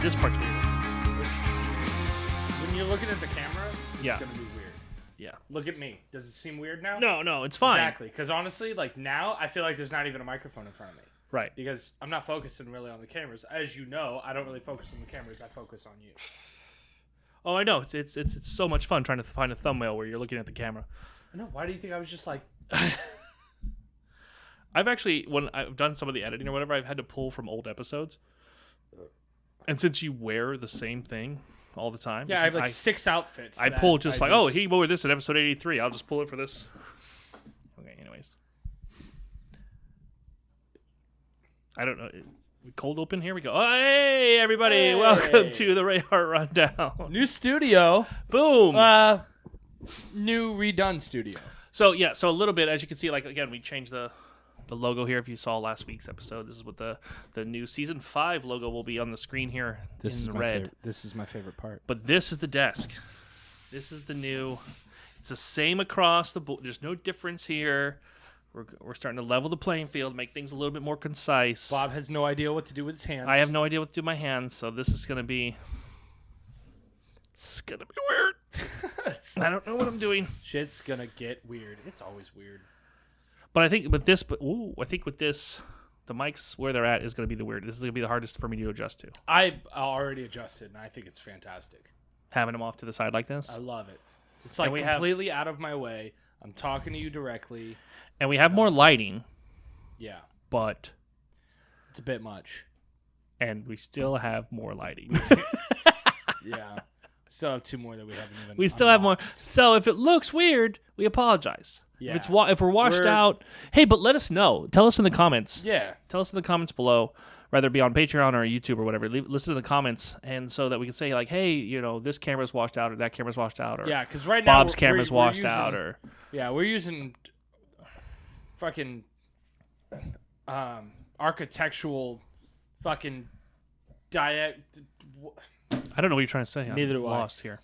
This part's weird. When you're looking at the camera, it's Yeah. going to be weird. Yeah. Look at me. Does it seem weird now? No, it's fine. Exactly. Because honestly, like now, I feel like there's not even a microphone in front of me. Right. Because I'm not focusing really on the cameras. As you know, I don't really focus on the cameras. I focus on you. Oh, I know. It's so much fun trying to find a thumbnail where you're looking at the camera. I know. Why do you think I was just like... I've actually, when I've done some of the editing or whatever, I've had to pull from old episodes. And since you wear the same thing all the time. Yeah, I have like 6 outfits. I pull just like, oh, he wore this in episode 83. I'll just pull it for this. Okay, anyways. I don't know. We cold open here? We go, oh, hey, everybody. Hey. Welcome to the Rayhart Rundown. New studio. Boom. New redone studio. So, yeah, so a little bit, as you can see, like, again, we changed the logo here. If you saw last week's episode, this is what the new season 5 logo will be on the screen here in red. This is my favorite part. But this is the desk. This is the new. It's the same across the board. There's no difference here. We're starting to level the playing field, make things a little bit more concise. Bob has no idea what to do with his hands. I have no idea what to do with my hands, so this is gonna be. It's gonna be weird. I don't know what I'm doing. Shit's gonna get weird. It's always weird. But I think with this, the mics where they're at is going to be the weird. This is going to be the hardest for me to adjust to. I already adjusted, and I think it's fantastic. Having them off to the side like this. I love it. It's like completely out of my way. I'm talking to you directly. And we have more lighting. Yeah. But. It's a bit much. And we still have more lighting. Yeah. We still have 2 more that we haven't even We still have more. So if it looks weird, we apologize. Yeah. If we're washed out, hey, but let us know. Tell us in the comments. Yeah. Tell us in the comments below, whether it be on Patreon or YouTube or whatever. Listen to the comments, and so that we can say like, hey, this camera's washed out, or that camera's washed out, or yeah, because right now Bob's camera's washed out, or we're using fucking architectural fucking I don't know what you're trying to say. Neither do I. Lost here.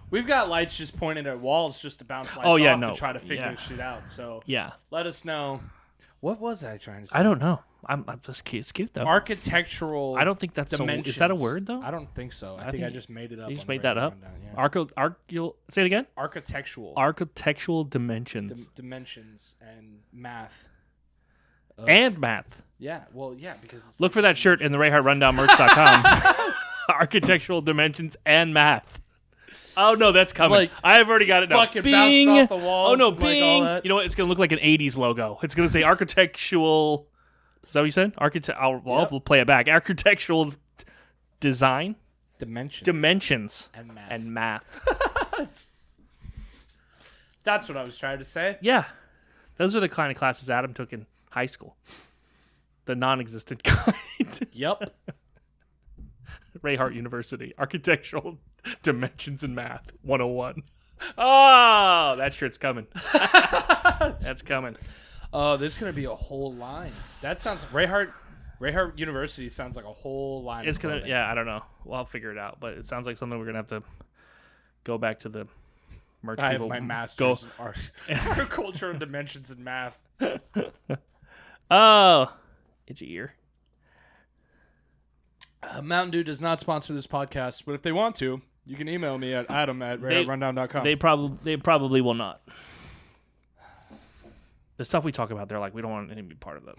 We've got lights just pointed at walls just to bounce lights off to try to figure this shit out. So let us know. What was I trying to say? I don't know. I'm just cute. It's cute though. Architectural. I don't think that's dimensions. Is that a word though? I don't think so. I think I just made it up. You just made that up. You'll say it again. Architectural dimensions. Dimensions and math. And math. Yeah. Well, yeah. Because look for that shirt in the RayhartRundownMerch.com. Architectural dimensions and math. Oh no, that's coming. Like, I've already got it now. Fucking bouncing off the walls. Oh no, like bing. All that. You know what? It's gonna look like an '80s logo. It's gonna say architectural. Is that what you said? We'll play it back. Architectural design. Dimensions. And math. That's what I was trying to say. Yeah, those are the kind of classes Adam took in high school. The non-existent kind. Yep. Rayhart University, Architectural Dimensions and Math 101. Oh, that shirt's coming. That's coming. Oh, there's going to be a whole line. That sounds... Rayhart University sounds like a whole line. It's going to... Yeah, I don't know. Well, I'll figure it out. But it sounds like something we're going to have to go back to the merch I people. have my master's in Architectural Dimensions and Math. Oh, itchy ear. Mountain Dew does not sponsor this podcast, but if they want to, you can email me at adam@rayhartrundown.com. They probably will not. The stuff we talk about, they're like, we don't want to be part of that.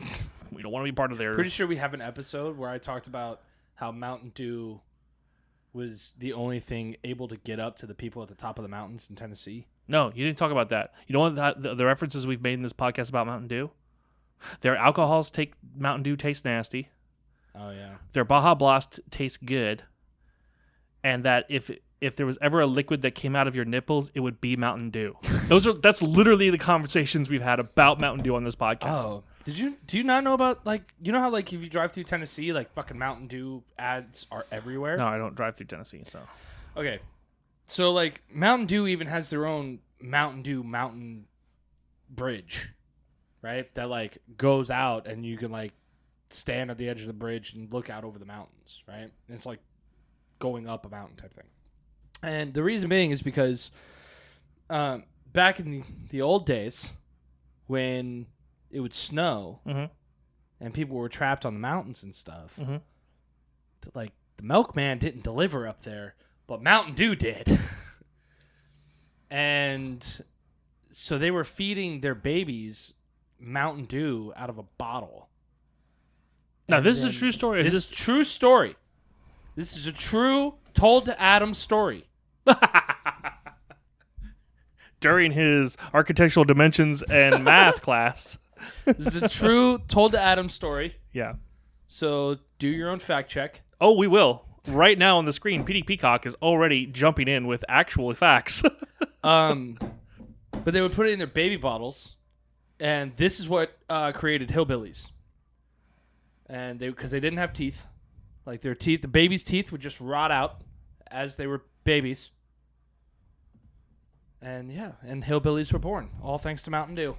We don't want to be part of their... Pretty sure we have an episode where I talked about how Mountain Dew was the only thing able to get up to the people at the top of the mountains in Tennessee. No, you didn't talk about that. You know what the references we've made in this podcast about Mountain Dew? Their alcohols Mountain Dew tastes nasty. Oh, yeah. Their Baja Blast tastes good. And that if there was ever a liquid that came out of your nipples, it would be Mountain Dew. That's literally the conversations we've had about Mountain Dew on this podcast. Oh. Do you not know about, like, you know how, like, if you drive through Tennessee, like, fucking Mountain Dew ads are everywhere? No, I don't drive through Tennessee, so. Okay. So, like, Mountain Dew even has their own Mountain Dew mountain bridge, right? That, like, goes out and you can, like, stand at the edge of the bridge and look out over the mountains, right? And it's like going up a mountain type thing. And the reason being is because back in the old days when it would snow and people were trapped on the mountains and stuff, like the milkman didn't deliver up there, but Mountain Dew did. And so they were feeding their babies Mountain Dew out of a bottle. Now, this is a true story. This is a true story. This is a true told to Adam story. During his architectural dimensions and math class. This is a true told to Adam story. Yeah. So do your own fact check. Oh, we will. Right now on the screen, PD Peacock is already jumping in with actual facts. But they would put it in their baby bottles, and this is what created hillbillies. And because they didn't have teeth, like their teeth, the baby's teeth would just rot out as they were babies. And yeah, and hillbillies were born, all thanks to Mountain Dew.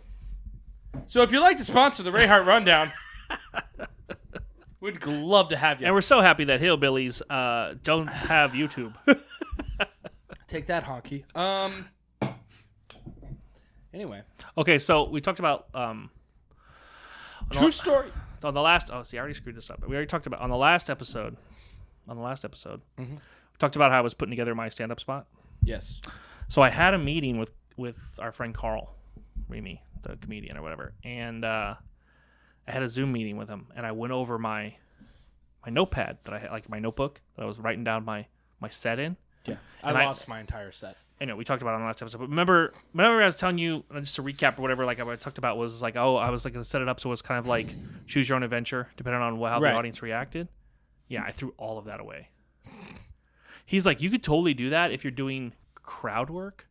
So if you'd like to sponsor the Rayhart Rundown, we'd love to have you. And we're so happy that hillbillies don't have YouTube. Take that, honky. Anyway. Okay, so we talked about true story. On the last, I already screwed this up. But we already talked about on the last episode. We talked about how I was putting together my stand-up spot. Yes. So I had a meeting with our friend Carl Remy, the comedian or whatever, and I had a Zoom meeting with him, and I went over my notepad that I had, like my notebook that I was writing down my set in. Yeah, I lost my entire set. I know we talked about it on the last episode, but remember I was telling you, just to recap or whatever, like I talked about was like, I was like going to set it up so it was kind of like choose your own adventure depending on how the audience reacted. Yeah, I threw all of that away. He's like, you could totally do that if you're doing crowd work.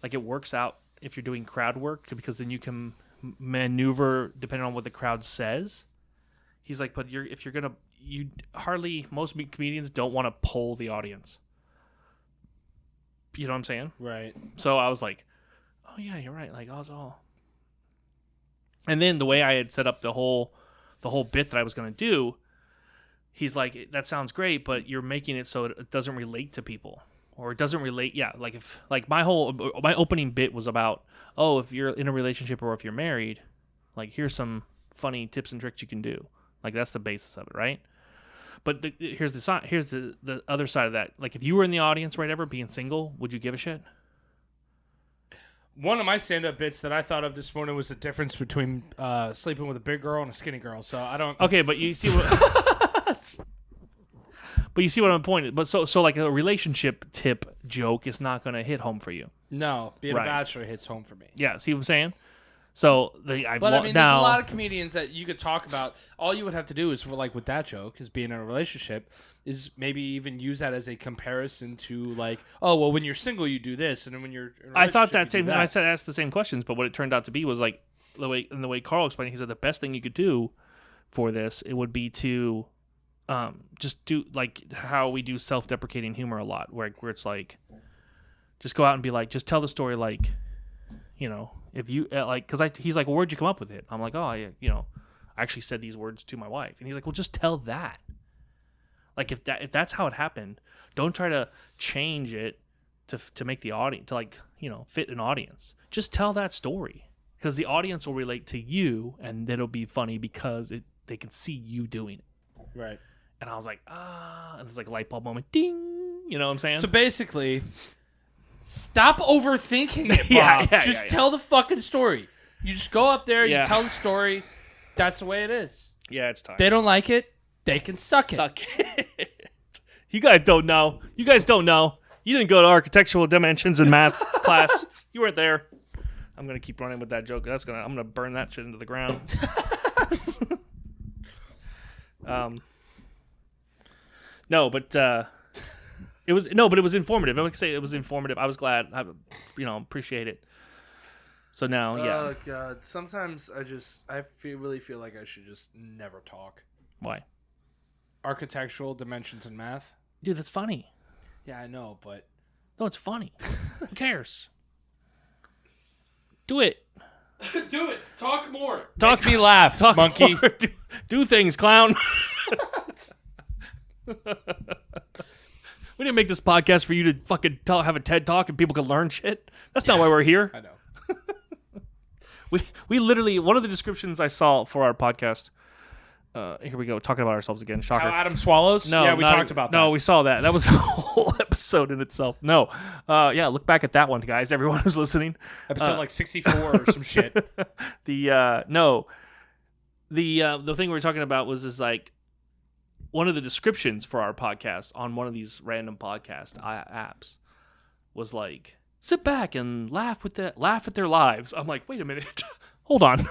Like it works out if you're doing crowd work because then you can maneuver depending on what the crowd says. He's like, but Harley, most comedians don't want to poll the audience. You know what I'm saying? Right. So I was like, oh yeah, you're right. Like, all. And then the way I had set up the whole bit that I was going to do, he's like, that sounds great, but you're making it so it doesn't relate to people. Or it doesn't relate. Yeah, like if like my opening bit was about, if you're in a relationship or if you're married, like here's some funny tips and tricks you can do. Like that's the basis of it, right? But here's the other side of that. Like if you were in the audience, right, ever being single, would you give a shit? One of my stand-up bits that I thought of this morning was the difference between sleeping with a big girl and a skinny girl. So I don't. Okay, but you see what. But you see what I'm pointing. But so like a relationship tip joke is not going to hit home for you. No, being a bachelor hits home for me. Yeah, see what I'm saying? So there's a lot of comedians that you could talk about. All you would have to do is with that joke, is being in a relationship, is maybe even use that as a comparison to like, when you're single you do this, and then when you're in a I thought that you same. I said asked the same questions, but what it turned out to be was like the way Carl explained. He said the best thing you could do for this it would be to just do like how we do self-deprecating humor a lot, where it's like just go out and be like, just tell the story like, you know. If you because he's like, well, where'd you come up with it? I'm like, I actually said these words to my wife, and he's like, well, just tell that. Like if that's how it happened, don't try to change it to make the audience to fit an audience. Just tell that story because the audience will relate to you, and it'll be funny because they can see you doing it. Right. And I was like, and it's like a light bulb moment, ding. You know what I'm saying? So basically. Stop overthinking it, Bob. Just tell the fucking story. You just go up there, you tell the story. That's the way it is. Yeah, it's time. They don't like it. They can suck it. Suck it. You guys don't know. You didn't go to architectural dimensions in math class. You weren't there. I'm gonna keep running with that joke. I'm gonna burn that shit into the ground. No, but. It was informative. I would say it was informative. I was glad. I appreciate it. So now, yeah. Oh God! Sometimes really feel like I should just never talk. Why? Architectural dimensions in math. Dude, that's funny. Yeah, I know, but no, it's funny. Who cares? Do it. Do it. Talk more. Make me laugh. Talk monkey. More. Do things, clown. We didn't make this podcast for you to fucking have a TED Talk and people can learn shit. That's not why we're here. I know. We literally, one of the descriptions I saw for our podcast Here we go, talking about ourselves again. Shocker. How Adam swallows? No, yeah, we talked about that. No, we saw that. That was a whole episode in itself. No. Yeah, look back at that one, guys. Everyone who's listening. Episode like 64 or some shit. The thing we were talking about is like one of the descriptions for our podcast on one of these random podcast apps was like, sit back and laugh at their lives. I'm like, wait a minute. Hold on.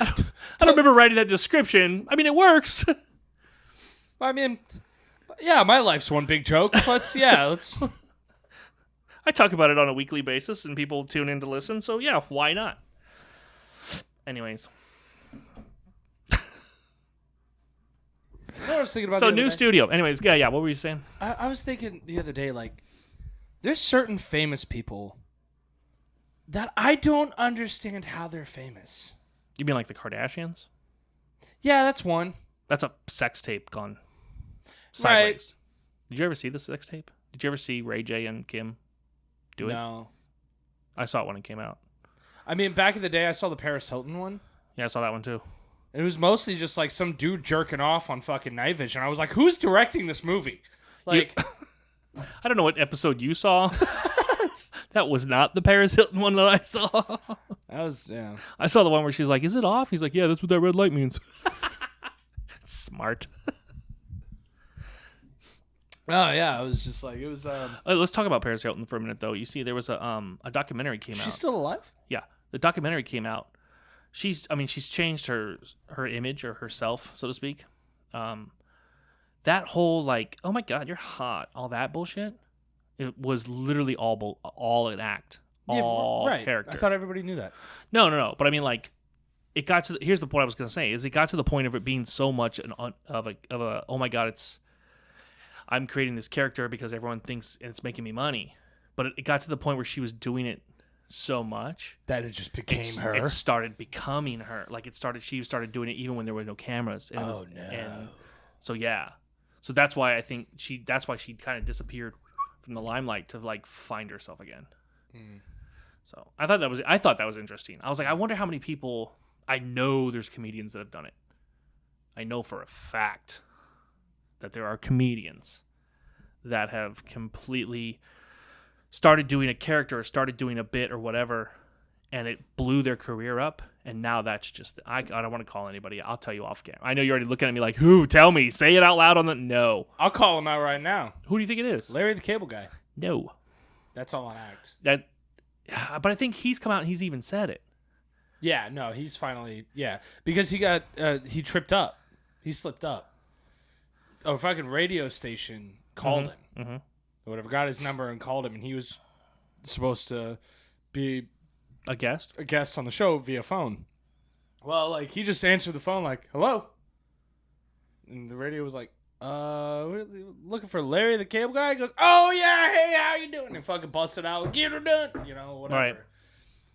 I don't remember writing that description. I mean, it works. I mean, yeah, my life's one big joke. Let's. I talk about it on a weekly basis, and people tune in to listen. So yeah, why not? Anyways, I was thinking about so new studio. Anyways, yeah. What were you saying? I was thinking the other day, like, there's certain famous people that I don't understand how they're famous. You mean like the Kardashians? Yeah, that's one. That's a sex tape gone sideways. Right. Did you ever see the sex tape? Did you ever see Ray J and Kim do it? No. I saw it when it came out. I mean, back in the day, I saw the Paris Hilton one. Yeah, I saw that one too. It was mostly just like some dude jerking off on fucking Night Vision. I was like, who's directing this movie? Like, I don't know what episode you saw. That was not the Paris Hilton one that I saw. That was, yeah. I saw the one where she's like, is it off? He's like, yeah, that's what that red light means. Smart. Oh, yeah. It was just like, it was... Let's talk about Paris Hilton for a minute, though. You see, there was a documentary came out. She's still alive? Yeah. The documentary came out. She's changed her image or herself, so to speak. That whole, like, oh my God, you're hot, all that bullshit. It was literally all an act, all right. character. I thought everybody knew that. No. But I mean, like, it got to. Here's the point I was gonna say: is it got to the point of it being so much of a oh my God, I'm creating this character because everyone thinks it's making me money. But it got to the point where she was doing it so much that it just became her. It started becoming her. Like she started doing it even when there were no cameras. And no! And so yeah, so that's why I think she kind of disappeared from the limelight to like find herself again. So I thought that was interesting. I was like, I wonder how many people. I know there's comedians that have done it. I know for a fact that there are comedians that have completely started doing a character or started doing a bit or whatever, and it blew their career up. And now that's just I don't want to call anybody. I'll tell you off camera. I know you're already looking at me like, who? Tell me. Say it out loud on the no. I'll call him out right now. Who do you think it is? Larry the Cable Guy. No. That's all on act. But I think he's come out and he's even said it. Yeah, no, he's finally because he tripped up. He slipped up. A fucking radio station called him. Mm-hmm. Or whatever, got his number and called him, and he was supposed to be a guest on the show via phone. Well, like, he just answered the phone like, hello. And the radio was like, we're looking for Larry the Cable Guy. He goes, oh yeah, hey, how you doing? And fucking busted out, get her done, whatever. Right.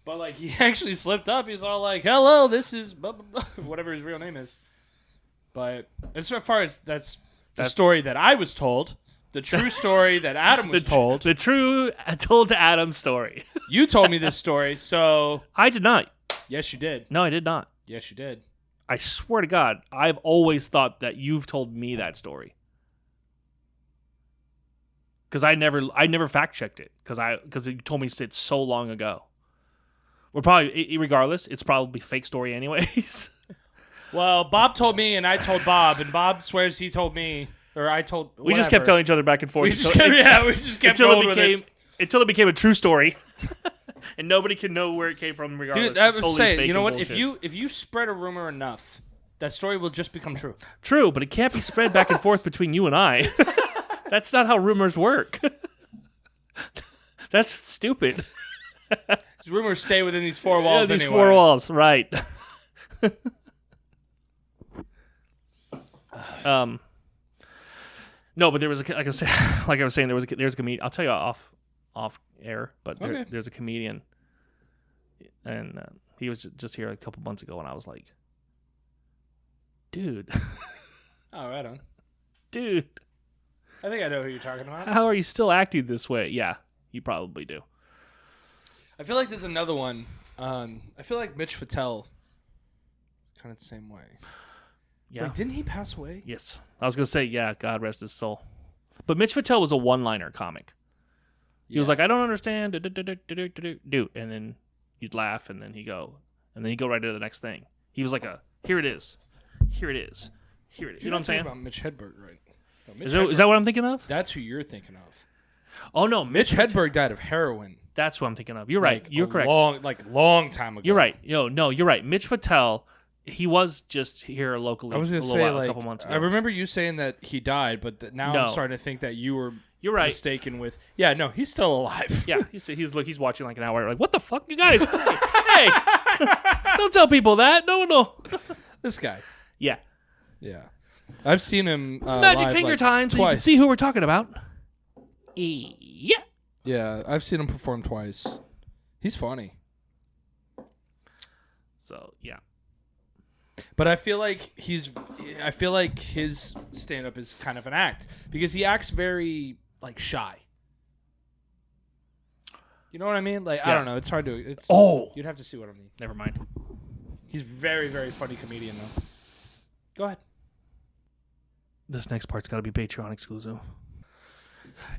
But like, he actually slipped up. He's all like, hello, this is blah, blah, blah, whatever his real name is. But as far as that's the story that I was told, the true story that Adam was told. The true told to Adam story. You told me this story, so... I did not. Yes, you did. No, I did not. Yes, you did. I swear to God, I've always thought that you've told me that story. Because I never fact-checked it. Because you told me it's so long ago. We're probably, regardless, it's probably a fake story anyways. Well, Bob told me, and I told Bob, and Bob swears he told me, or I told. Whatever. We just kept telling each other back and forth. We just kept going with it until it became a true story, and nobody can know where it came from. Regardless, dude, I was totally saying, you know what? Bullshit. If you spread a rumor enough, that story will just become true. True, but it can't be spread back and forth between you and I. That's not how rumors work. That's stupid. Rumors stay within these four walls. Yeah, these four walls, right? No, but there was like I was saying, there's a comedian. I'll tell you off air, but there's a comedian, and he was just here a couple months ago, and I was like, dude. Oh, right on, dude. I think I know who you're talking about. How are you still acting this way? Yeah, you probably do. I feel like there's another one. I feel like Mitch Fattel kind of the same way. Yeah. Wait, didn't he pass away? Yes. I was gonna say, yeah. God rest his soul. But Mitch Fatel was a one-liner comic. He was like, I don't understand. Do, and then you'd laugh, and then he'd go right to the next thing. He was like here it is. Here it is. Here it is. You know what I'm saying? About Mitch Hedberg, right? No, Is that what I'm thinking of? That's who you're thinking of. Oh no, Mitch Hedberg died of heroin. That's what I'm thinking of. You're right. You're correct. Long time ago. You're right. No, you're right. Mitch Fatel, he was just here locally. I was going to say, a couple months ago. I remember you saying that he died, but now I'm starting to think that you were mistaken with. Yeah, no, he's still alive. Yeah, he's watching like an hour. Like, what the fuck, you guys? Hey, don't tell people that. No. This guy. Yeah. I've seen him. Magic live, finger time, so twice. you can see who we're talking about. Yeah. Yeah, I've seen him perform twice. He's funny. So yeah. But I feel like his stand-up is kind of an act because he acts very like shy. You know what I mean? Like I don't know. It's hard to. You'd have to see what I mean. Never mind. He's very, very funny comedian though. Go ahead. This next part's got to be Patreon exclusive.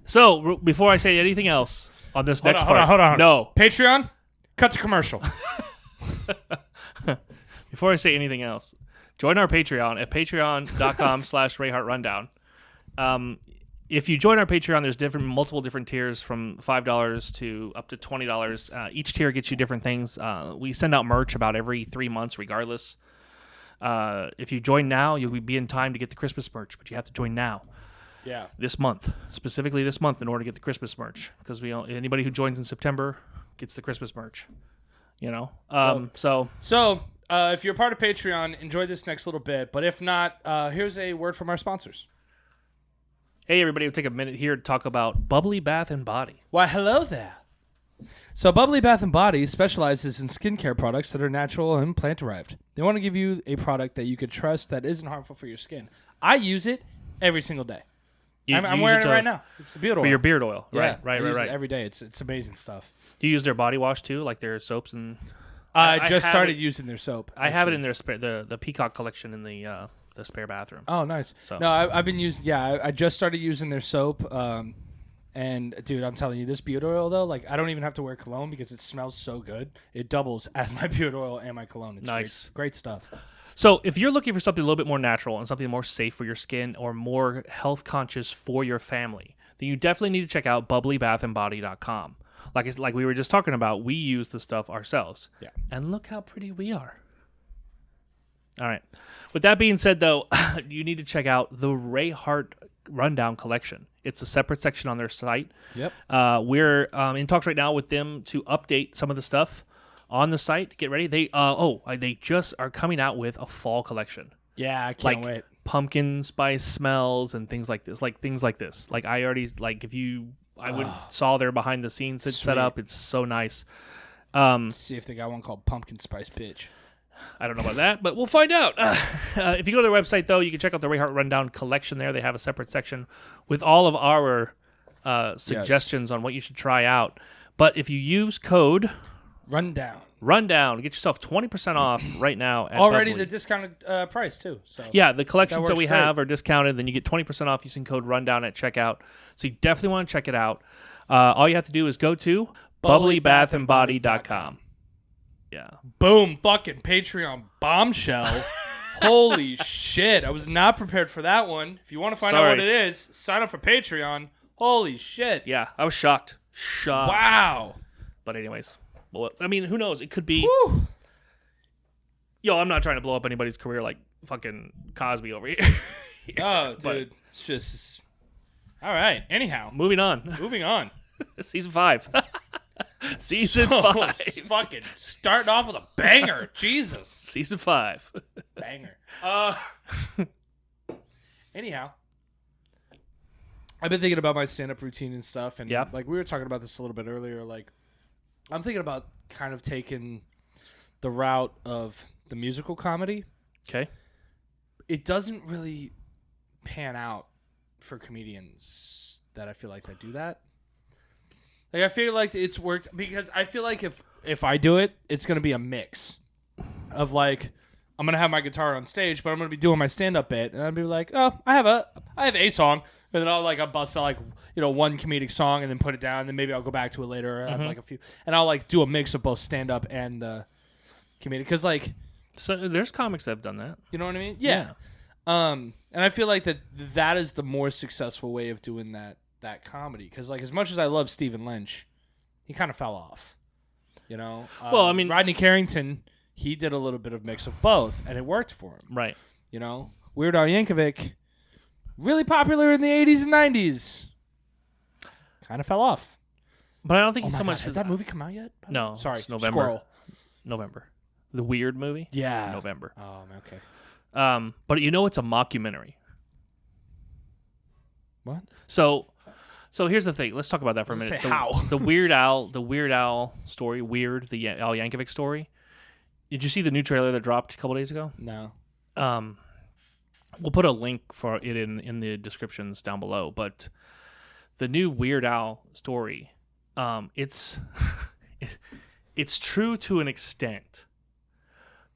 So before I say anything else on this next part, hold on. No, Patreon. Cut to commercial. Before I say anything else, join our Patreon at patreon.com/RayhartRundown. If you join our Patreon, there's multiple different tiers from $5 to up to $20. Each tier gets you different things. We send out merch about every 3 months, regardless. If you join now, you'll be in time to get the Christmas merch, but you have to join now. Yeah. Specifically this month, in order to get the Christmas merch, because anybody who joins in September gets the Christmas merch. You know. So if you're a part of Patreon, enjoy this next little bit. But if not, here's a word from our sponsors. Hey, everybody, we'll take a minute here to talk about Bubbly Bath and Body. Why, hello there. So Bubbly Bath and Body specializes in skincare products that are natural and plant-derived. They want to give you a product that you can trust that isn't harmful for your skin. I use it every single day. I'm wearing it right now. It's the beard oil. For your beard oil. Yeah, Right. I use it every day. It's amazing stuff. Do you use their body wash, too, like their soaps and... I just started using their soap. I have it in their the Peacock collection in the spare bathroom. Oh, nice. So. No, I've been using. Yeah, I just started using their soap. And dude, I'm telling you, this beard oil though, like I don't even have to wear cologne because it smells so good. It doubles as my beard oil and my cologne. It's nice, great stuff. So if you're looking for something a little bit more natural and something more safe for your skin or more health conscious for your family, then you definitely need to check out bubblybathandbody.com. Like we were just talking about, we use the stuff ourselves. Yeah. And look how pretty we are. All right. With that being said, though, you need to check out the Rayhart Rundown collection. It's a separate section on their site. Yep. We're in talks right now with them to update some of the stuff on the site. Get ready. They just are coming out with a fall collection. Yeah, I can't wait. Pumpkin spice smells and things like this. Like I already saw their behind the scenes set up. It's so nice. See if they got one called Pumpkin Spice Bitch. I don't know about that, but we'll find out. If you go to their website, though, you can check out the Rayhart Rundown collection there. They have a separate section with all of our suggestions on what you should try out. But if you use code Rundown, get yourself 20% off right now. At already Bubbly. the discounted price, too. So yeah, the collections that we have are discounted. Then you get 20% off using code Rundown at checkout. So you definitely want to check it out. All you have to do is go to bubblybathandbody.com. Yeah. Boom. Fucking Patreon bombshell. Holy shit. I was not prepared for that one. If you want to find out what it is, sign up for Patreon. Holy shit. Yeah. I was shocked. Wow. But anyways, well, I mean, who knows? It could be. Woo. Yo, I'm not trying to blow up anybody's career like fucking Cosby over here. Oh, dude. It's just. All right. Anyhow. Moving on. Season 5. Season 5. Fucking starting off with a banger. Jesus. Season 5. Banger. Anyhow. I've been thinking about my stand-up routine and stuff. And like we were talking about this a little bit earlier. Like I'm thinking about kind of taking the route of the musical comedy. Okay. It doesn't really pan out for comedians that I feel like that do that. Like I feel like it's worked because I feel like if I do it, it's going to be a mix of like I'm gonna have my guitar on stage, but I'm gonna be doing my stand-up bit, and I'd be like, oh, I have a song, and then I'll bust out like one comedic song, and then put it down, and then maybe I'll go back to it later. Or have like a few, and I'll like do a mix of both stand-up and the comedic, because like, so there's comics that have done that. You know what I mean? Yeah. And I feel like that is the more successful way of doing that comedy, because like as much as I love Stephen Lynch, he kind of fell off. Well, I mean, Rodney Carrington, he did a little bit of mix of both, and it worked for him. Right. Weird Al Yankovic, really popular in the 80s and 90s, kind of fell off. But I don't think he's so much. Has that movie come out yet? No. Sorry, it's November. Squirrel. November. The Weird movie? Yeah. November. Oh, okay. But it's a mockumentary. What? So here's the thing. Let's talk about that for a minute. How? The Weird Al story, the Al Yankovic story. Did you see the new trailer that dropped a couple days ago? No. We'll put a link for it in the descriptions down below. But the new Weird Al story, it's it's true to an extent,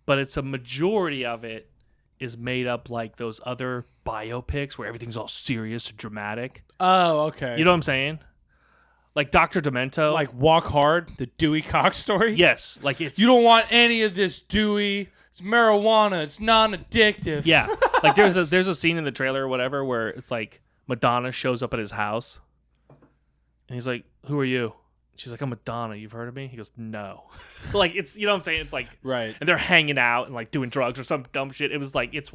but it's a majority of it is made up like those other biopics where everything's all serious and dramatic. Oh, okay. You know what I'm saying? Like Dr. Demento. Like Walk Hard, the Dewey Cox story? Yes. Like it's... You don't want any of this, Dewey. It's marijuana. It's non-addictive. Yeah. Like there's a scene in the trailer or whatever where it's like Madonna shows up at his house. And he's like, who are you? She's like, I'm Madonna. You've heard of me? He goes, no. Like, it's, you know what I'm saying? It's like, right. And they're hanging out and like doing drugs or some dumb shit. It was like, it's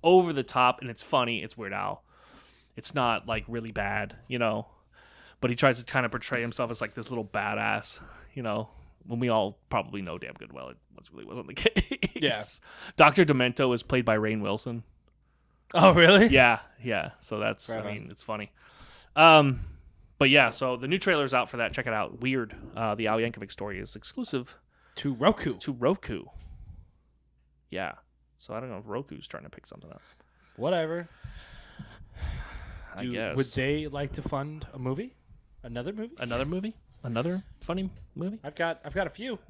over the top and it's funny. It's Weird Al. It's not like really bad, but he tries to kind of portray himself as like this little badass, when we all probably know damn good well it really wasn't the case. Yeah. Dr. Demento was played by Rainn Wilson. Oh, really? Yeah. So that's, right it's funny. But yeah, so the new trailer's out for that. Check it out. Weird. The Al Yankovic story is exclusive to Roku. Yeah. So I don't know if Roku's trying to pick something up. Whatever. I guess. Would they like to fund a movie? Another movie? Another funny movie? I've got a few.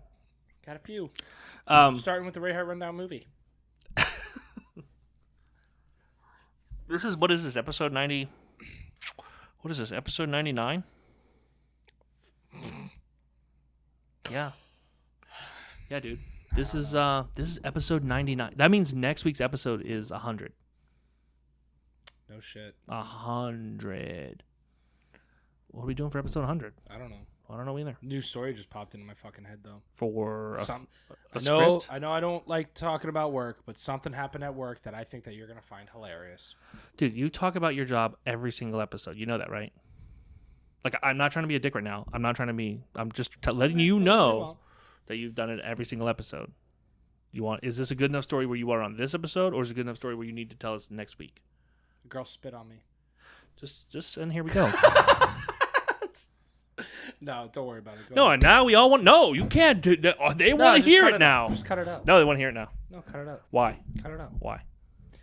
Starting with the Rayhart Rundown movie. What is this, episode 90? What is this, episode 99? Yeah. Yeah, dude. This is episode 99. That means next week's episode is 100. No shit. 100. What are we doing for episode 100? I don't know. I don't know either. New story just popped into my fucking head though. For a script? I know I don't like talking about work, but something happened at work that I think that you're going to find hilarious. Dude, you talk about your job every single episode. You know that, right? Like, I'm not trying to be a dick right now. I'm just letting you know that you've done it every single episode. Is this a good enough story where you are on this episode, or is it a good enough story where you need to tell us next week? The girl spit on me. Just and here we go. No, don't worry about it. No, and now we all want. No, you can't do that. They want to hear it now. Just cut it out. No, they want to hear it now. No, cut it out. Why? Cut it out. Why?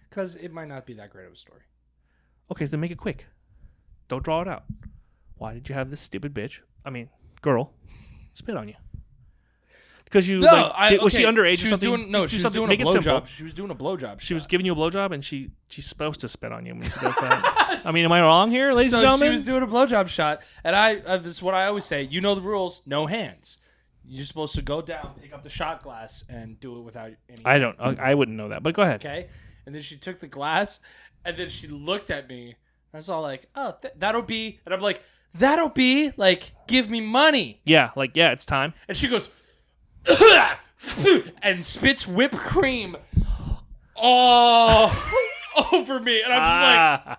Because it might not be that great of a story. Okay, so then make it quick. Don't draw it out. Why did you have this stupid girl, spit on you? Because you was she underage she or was something? She was doing a blowjob. She was doing a blowjob. She was giving you a blowjob, and she's supposed to spit on you when she does that. Am I wrong here, ladies and gentlemen? She was doing a blowjob shot, and this is what I always say. You know the rules. No hands. You're supposed to go down, pick up the shot glass, and do it without any. I wouldn't know that, but go ahead. Okay, and then she took the glass, and then she looked at me. I was all like, "Oh, that'll be," and I'm like, "That'll be like, give me money." Yeah, it's time. And she goes. And spits whipped cream all over me, and I'm just like,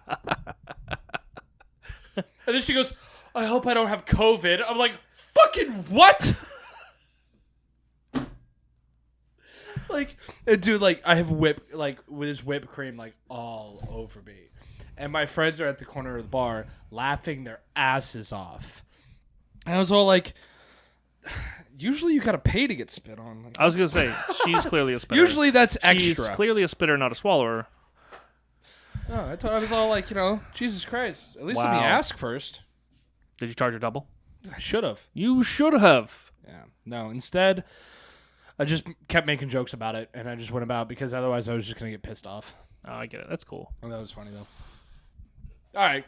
and then she goes, I hope I don't have COVID. I'm like, fucking what? Like, dude, like, I have with his whipped cream like all over me, and my friends are at the corner of the bar laughing their asses off, and I was all like, usually you gotta pay to get spit on. Like, I was gonna say she's clearly a spitter. Usually that's extra. She's clearly a spitter, not a swallower. No, I was all like, Jesus Christ. At least let me ask first. Did you charge her double? I should have. You should have. Yeah. No. Instead, I just kept making jokes about it, and I just went about because otherwise I was just going to get pissed off. Oh, I get it. That's cool. Oh, that was funny, though. All right.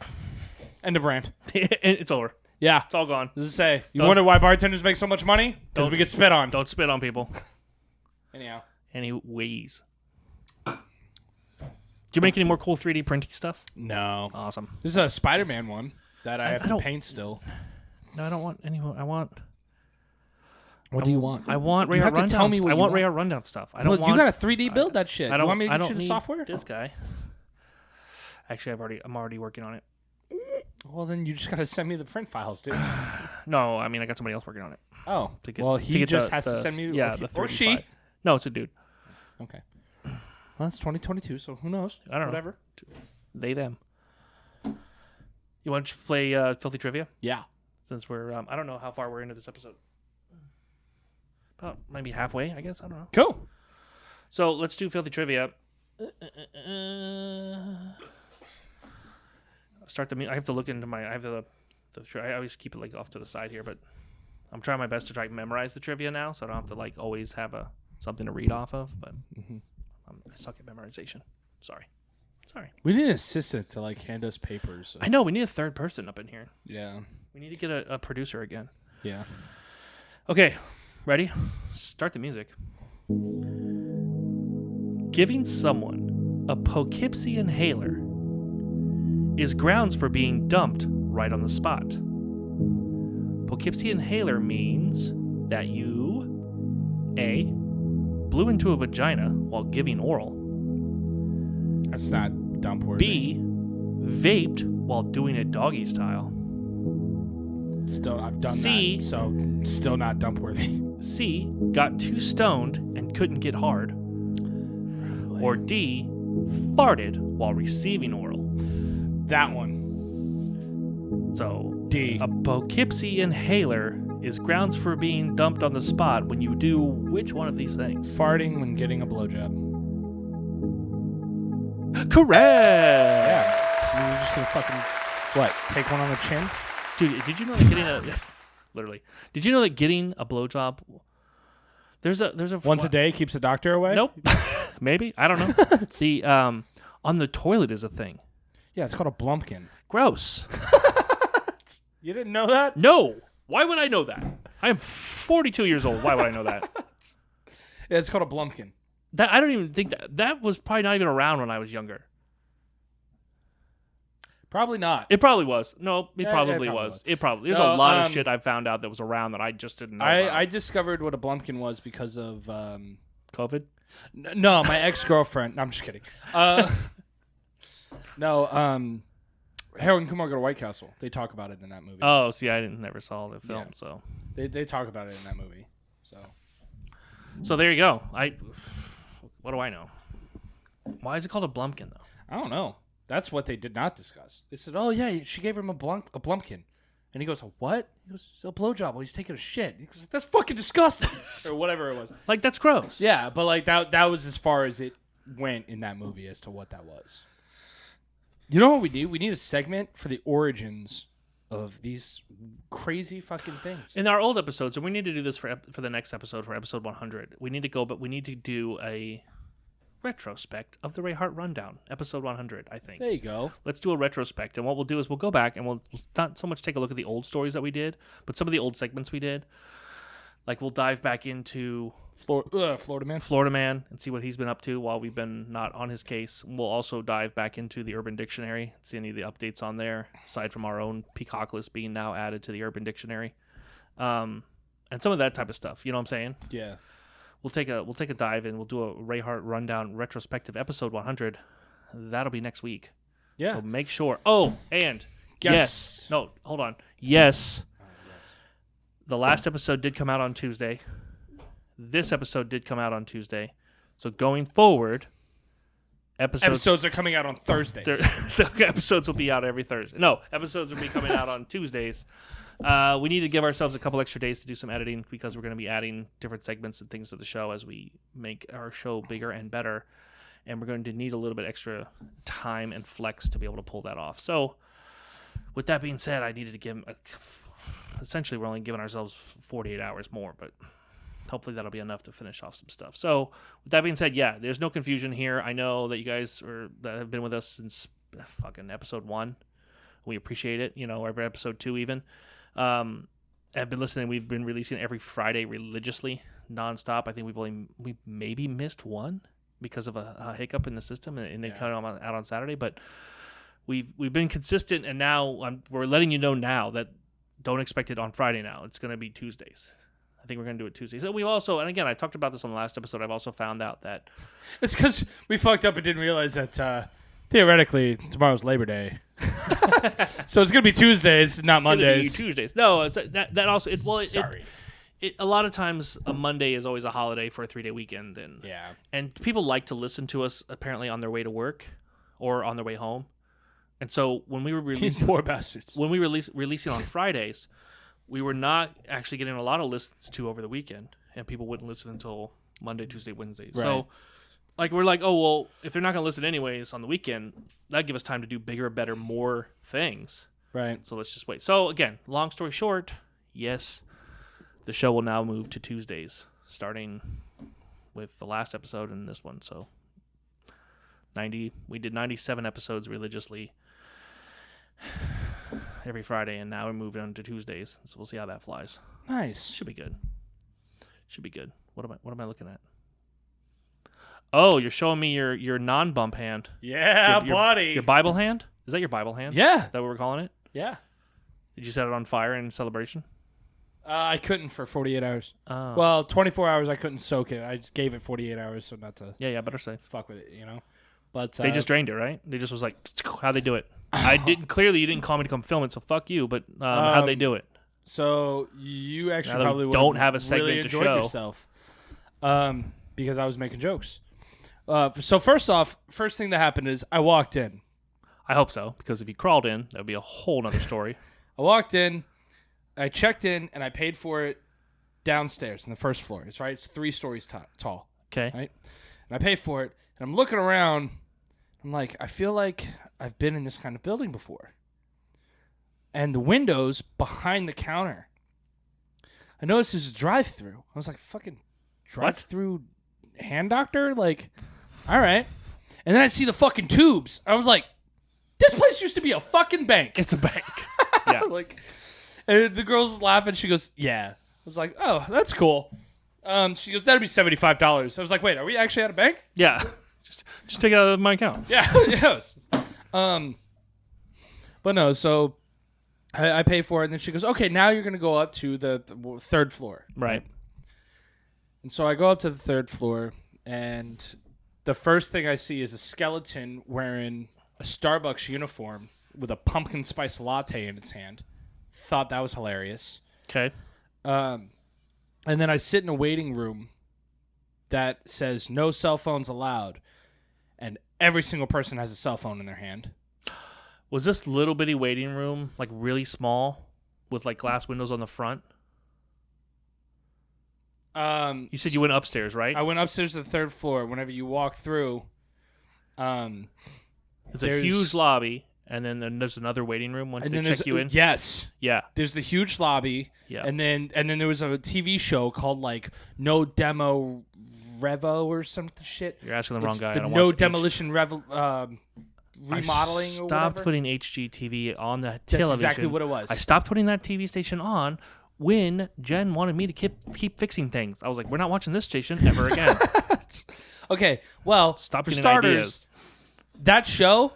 End of rant. It's over. Yeah. It's all gone. What does it say? You wonder why bartenders make so much money? Because we get spit on. Don't spit on people. Anyhow. Anyways. Do you make any more cool 3D printing stuff? No. Awesome. There's a Spider-Man one that I have to paint still. No, I don't want any more. I want... What do you want? I want Rayhart rundown. Tell me what I want Rayhart rundown stuff. I don't want. You got to 3D build that shit. I don't. You want me to I get don't you the need software? This guy. Actually, I'm already working on it. Well, then you just got to send me the print files, dude. No, I mean I got somebody else working on it. Oh, he just has to send me. Yeah, the or she. No, it's a dude. Okay. Well, it's 2022, so who knows? I don't know. Whatever. They them. You want to play Filthy Trivia? Yeah. Since we're, I don't know how far we're into this episode. About maybe halfway, I guess. I don't know. Cool. So let's do Filthy Trivia. Start the. I have to look into my. I have the. I always keep it like off to the side here, but I'm trying my best to try to memorize the trivia now, so I don't have to like always have something to read off of. But I suck at memorization. Sorry. We need an assistant to like hand us papers. So. I know we need a third person up in here. Yeah. We need to get a producer again. Yeah. Okay, ready? Start the music. Giving someone a Poughkeepsie inhaler is grounds for being dumped right on the spot. Poughkeepsie inhaler means that you A. blew into a vagina while giving oral. That's not dump worthy. B. Vaped while doing it doggy style. Still, I've done C, that, so still not dump worthy. C. Got too stoned and couldn't get hard. Or D. Farted while receiving oral. That one. So D. A Poughkeepsie inhaler is grounds for being dumped on the spot when you do which one of these things? Farting when getting a blowjob. Correct. Yeah. So you're just gonna fucking what? Take one on the chin? Dude, did you know that getting a literally? Did you know that getting a blowjob? There's a once a day keeps the doctor away. Nope. Maybe I don't know. The on the toilet is a thing. Yeah, it's called a blumpkin. Gross. You didn't know that? No. Why would I know that? I am 42 years old. Why would I know that? Yeah, it's called a blumpkin. That I don't even think that was probably not even around when I was younger. Probably not. It probably was. No, it Yeah, probably was. It probably. There's a lot of shit I found out that was around that I just didn't know. I discovered what a blumpkin was because of COVID. No, my ex-girlfriend. No, I'm just kidding. No, Harold and Kumar Go to White Castle. They talk about it in that movie. Oh, see, I never saw the film, so they talk about it in that movie. So there you go. What do I know? Why is it called a blumpkin though? I don't know. That's what they did not discuss. They said, "Oh yeah, she gave him a blumpkin," and he goes, "A what?" He goes, "It's a blowjob while he's taking a shit." He goes, "That's fucking disgusting," or whatever it was. Like that's gross. Yeah, but like that was as far as it went in that movie as to what that was. You know what we need? We need a segment for the origins of these crazy fucking things. In our old episodes, and we need to do this for the next episode, for episode 100. We need to go, but we need to do a retrospect of the Rayhart Rundown, episode 100, I think. There you go. Let's do a retrospect, and what we'll do is we'll go back and we'll not so much take a look at the old stories that we did, but some of the old segments we did. Like we'll dive back into Florida Man, and see what he's been up to while we've been not on his case. We'll also dive back into the Urban Dictionary, see any of the updates on there, aside from our own Peacock list being now added to the Urban Dictionary, and some of that type of stuff. You know what I'm saying? Yeah. We'll take a dive and we'll do a Rayhart Rundown retrospective episode 100. That'll be next week. Yeah. So make sure. Oh, and yes. No, hold on. Yes. The last episode did come out on Tuesday. This episode did come out on Tuesday. So going forward, episodes are coming out on Thursdays. The episodes will be out every Thursday. No, episodes will be coming out on Tuesdays. We need to give ourselves a couple extra days to do some editing because we're going to be adding different segments and things to the show as we make our show bigger and better. And we're going to need a little bit extra time and flex to be able to pull that off. So with that being said, I needed to give essentially we're only giving ourselves 48 hours more, but hopefully that'll be enough to finish off some stuff. So with that being said, yeah, there's no confusion here. I know that you guys that have been with us since fucking episode 1. We appreciate it. Or episode 2 even. Have been listening. We've been releasing every Friday religiously, nonstop. I think we maybe missed one because of a hiccup in the system, and they cut them out on Saturday. But we've been consistent, and now we're letting you know now that don't expect it on Friday. Now it's going to be Tuesdays. I think we're going to do it Tuesdays. So we've also, and again, I talked about this on the last episode. I've also found out that it's because we fucked up and didn't realize that theoretically tomorrow's Labor Day. So it's gonna be Tuesdays, not Mondays. Tuesdays. No, it's, that also. Sorry. A lot of times a Monday is always a holiday for a 3-day weekend, and people like to listen to us apparently on their way to work or on their way home. And so when we were releasing, poor bastards. When we releasing on Fridays, we were not actually getting a lot of listens to over the weekend, and people wouldn't listen until Monday, Tuesday, Wednesday. Right. So. We're like, oh, well, if they're not going to listen anyways on the weekend, that'd give us time to do bigger, better, more things. Right. So let's just wait. So, again, long story short, yes, the show will now move to Tuesdays, starting with the last episode and this one. So, we did 97 episodes religiously every Friday, and now we're moving on to Tuesdays. So we'll see how that flies. Nice. Should be good. What am I looking at? Oh, you're showing me your non-bump hand. Yeah, buddy. Your Bible hand? Is that your Bible hand? Yeah. Is that what we're calling it? Yeah. Did you set it on fire in celebration? I couldn't for 48 hours. Oh. Well, 24 hours I couldn't soak it. I gave it 48 hours so not to better safe. Fuck with it, But they just drained it, right? They just was like, how'd they do it? Clearly you didn't call me to come film it, so fuck you, but how'd they do it? So you actually probably don't have a segment really to enjoyed show yourself. Because I was making jokes. So first off, first thing that happened is I walked in. I hope so, because if you crawled in, that would be a whole nother story. I walked in, I checked in, and I paid for it downstairs on the first floor. It's 3 stories tall. Okay. Right? And I pay for it, and I'm looking around. I'm like, I feel like I've been in this kind of building before. And the windows behind the counter, I noticed there's a drive-through. I was like, fucking drive-through hand doctor? Like, all right. And then I see the fucking tubes. I was like, this place used to be a fucking bank. It's a bank. Yeah. And the girl's laughing. She goes, yeah. I was like, oh, that's cool. She goes, that'd be $75. I was like, wait, are we actually at a bank? Yeah. Just take it out of my account. Yeah. Yes. But no, so I pay for it, and then she goes, okay, now you're going to go up to the 3rd floor. Right. And so I go up to the 3rd floor, and the first thing I see is a skeleton wearing a Starbucks uniform with a pumpkin spice latte in its hand. Thought that was hilarious. Okay. And then I sit in a waiting room that says no cell phones allowed, and every single person has a cell phone in their hand. Was this little bitty waiting room like really small with like glass windows on the front? You said you went upstairs, right? I went upstairs to the 3rd floor. Whenever you walk through, it's a huge lobby, and then there's another waiting room once they check you in. Yes, yeah. There's the huge lobby, and then there was a TV show called like No Demo Revo or some shit. You're asking the wrong guy. The No Demolition Remodeling or whatever. Stopped putting HGTV on the television. That's exactly what it was. I stopped putting that TV station on when Jen wanted me to keep fixing things. I was like, we're not watching this station ever again. Okay, well, stop for getting starters, ideas. That show,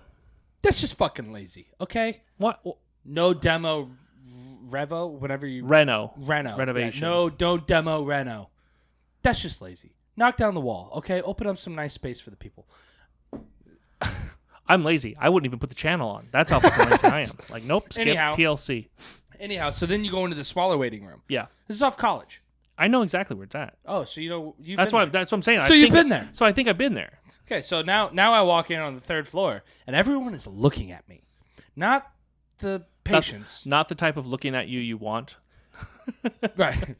that's just fucking lazy, okay? What? No Demo Revo, whatever you... Reno. Renovation. Yeah, no demo Reno. That's just lazy. Knock down the wall, okay? Open up some nice space for the people. I'm lazy. I wouldn't even put the channel on. That's how fucking lazy I am. Like, nope, skip TLC. Anyhow, so then you go into the smaller waiting room. Yeah. This is off College. I know exactly where it's at. Oh, so you know you've that's been why there. That's what I'm saying. So you've been there. So I think I've been there. Okay, so now I walk in on the 3rd floor, and everyone is looking at me. Not the patients. Not the type of looking at you want. Right.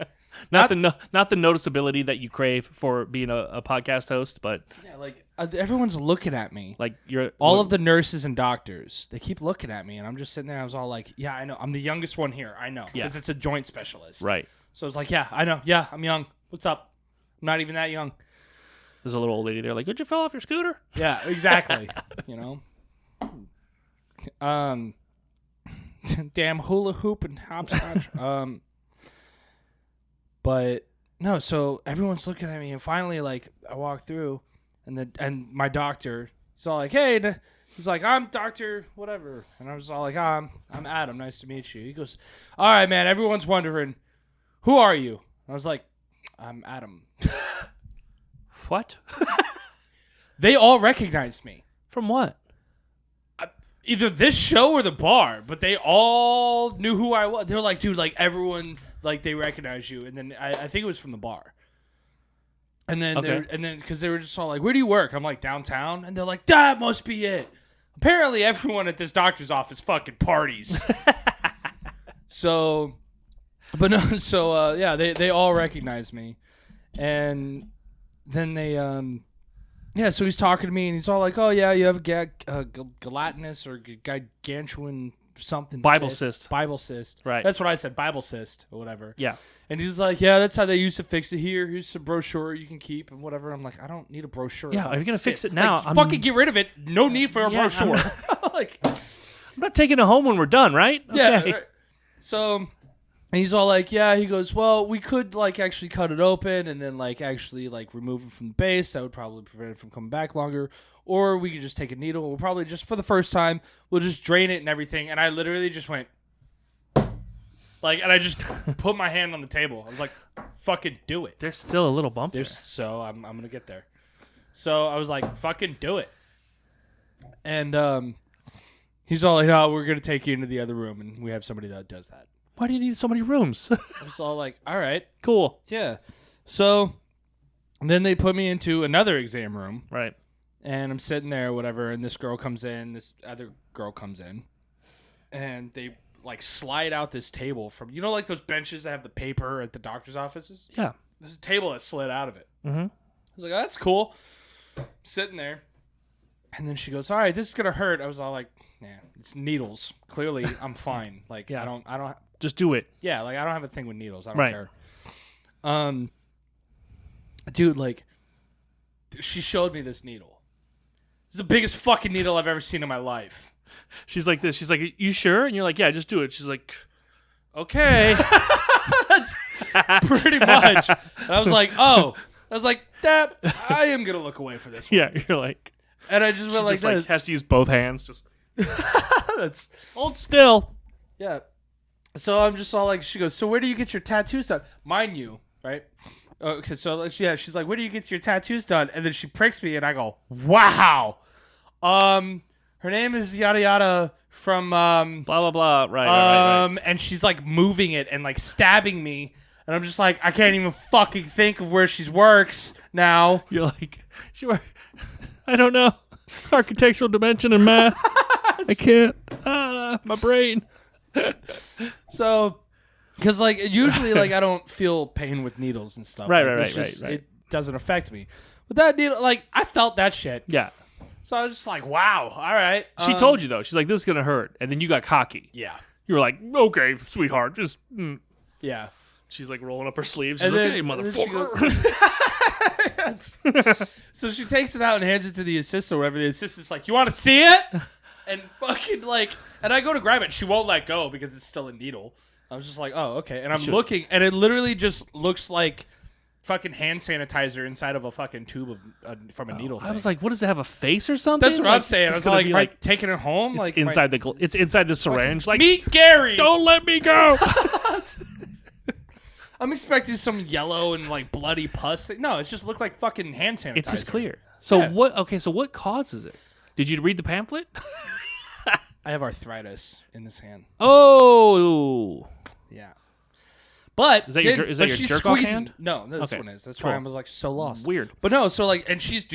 Not the noticeability that you crave for being a podcast host, but yeah, like everyone's looking at me. Like you're all of the nurses and doctors. They keep looking at me, and I'm just sitting there. I was all like, "Yeah, I know. I'm the youngest one here. I know because it's a joint specialist." Right. So I was like, "Yeah, I know. Yeah, I'm young. What's up? I'm not even that young. There's a little old lady there like, "Did you fell off your scooter?" Yeah, exactly. Damn hula hoop and hopscotch. But no, so everyone's looking at me, and finally, like, I walk through, and my doctor, he's all like, "Hey," he's like, "I'm Doctor whatever," and I was all like, "I'm Adam. Nice to meet you." He goes, "All right, man. Everyone's wondering, who are you?" And I was like, "I'm Adam." What? They all recognized me. From what? Either this show or the bar, but they all knew who I was. They're like, dude, like everyone, like they recognize you. And then I think it was from the bar. And then, because they were just all like, "Where do you work?" I'm like, "Downtown." And they're like, "That must be it." Apparently, everyone at this doctor's office fucking parties. So, but no, so yeah, they all recognize me, and then they yeah, so he's talking to me, and he's all like, "Oh, yeah, you have a gelatinous or gargantuan something. Bible cyst. Bible cyst." Right. That's what I said, Bible cyst or whatever. Yeah. And he's like, "Yeah, that's how they used to fix it here. Here's a brochure you can keep and whatever." I'm like, "I don't need a brochure." Yeah, if you're going to fix it now, like, fucking get rid of it. No need for a brochure. I'm not taking it home when we're done, right? Okay. Yeah. Right. So... And he's all like, "Yeah," he goes, "Well, we could, like, actually cut it open and then, like, actually, like, remove it from the base. That would probably prevent it from coming back longer. Or we could just take a needle. We'll probably just, for the first time, we'll just drain it and everything." And I literally just went, like, and I just put my hand on the table. I was like, "Fucking do it." There's still a little bump there. So I'm going to get there. So I was like, "Fucking do it." And he's all like, "Oh, we're going to take you into the other room, and we have somebody that does that." Why do you need so many rooms? I was all like, "All right, cool." yeah." So then they put me into another exam room. Right. And I'm sitting there, whatever, and this girl comes in, this other girl comes in, and they, like, slide out this table from, you know, like those benches that have the paper at the doctor's offices? Yeah. There's a table that slid out of it. Mm-hmm. I was like, "Oh, that's cool." Sitting there. And then she goes, "All right, this is going to hurt." I was all like, "Yeah, it's needles. Clearly, I'm fine. Like, yeah. I don't. Just do it. Yeah, like, I don't have a thing with needles. I don't right. care." Dude, like, she showed me this needle. It's the biggest fucking needle I've ever seen in my life. She's like this. She's like, "You sure?" And you're like, "Yeah, just do it." She's like, "Okay." That's pretty much. And I was like, "Oh." I was like, "That, I am going to look away for this one." Yeah, you're like. And I just went like just this. Like has to use both hands. Just. That's. Hold still. Yeah. So I'm just all like, she goes, "So where do you get your tattoos done?" Mind you, right? Okay, so yeah, she's like, "Where do you get your tattoos done?" And then she pricks me, and I go, "Wow." Her name is yada yada from blah blah blah. Right. And she's like moving it and like stabbing me, and I'm just like, I can't even fucking think of where she works now. You're like, I don't know, architectural dimension and math. I can't. My brain. So, because like usually like I don't feel pain with needles and stuff. Right. It doesn't affect me. But that needle, like I felt that shit. Yeah. So I was just like, "Wow, all right." She told you though. She's like, "This is gonna hurt," and then you got cocky. Yeah. You were like, "Okay, sweetheart, just." Yeah. She's like rolling up her sleeves. And She's then, "Okay, motherfucker." So she takes it out and hands it to the assistant or whatever. The assistant's like, "You want to see it?" And fucking like, and I go to grab it. She won't let go because it's still a needle. I was just like, "Oh, okay." And I'm looking, and it literally just looks like fucking hand sanitizer inside of a fucking tube of from a needle. I was like, "What does it have, a face or something?" That's what I'm saying. I was like, taking it home. It's like inside it's inside the syringe. Like, meet Gary. Don't let me go. I'm expecting some yellow and like bloody pus. No, it just looked like fucking hand sanitizer. It's just clear. So what? Okay, so what causes it? Did you read the pamphlet? I have arthritis in this hand. Oh, yeah. But is that your jerk off hand? No, this one is. That's why I was like so lost. Weird. But no, so like, and she's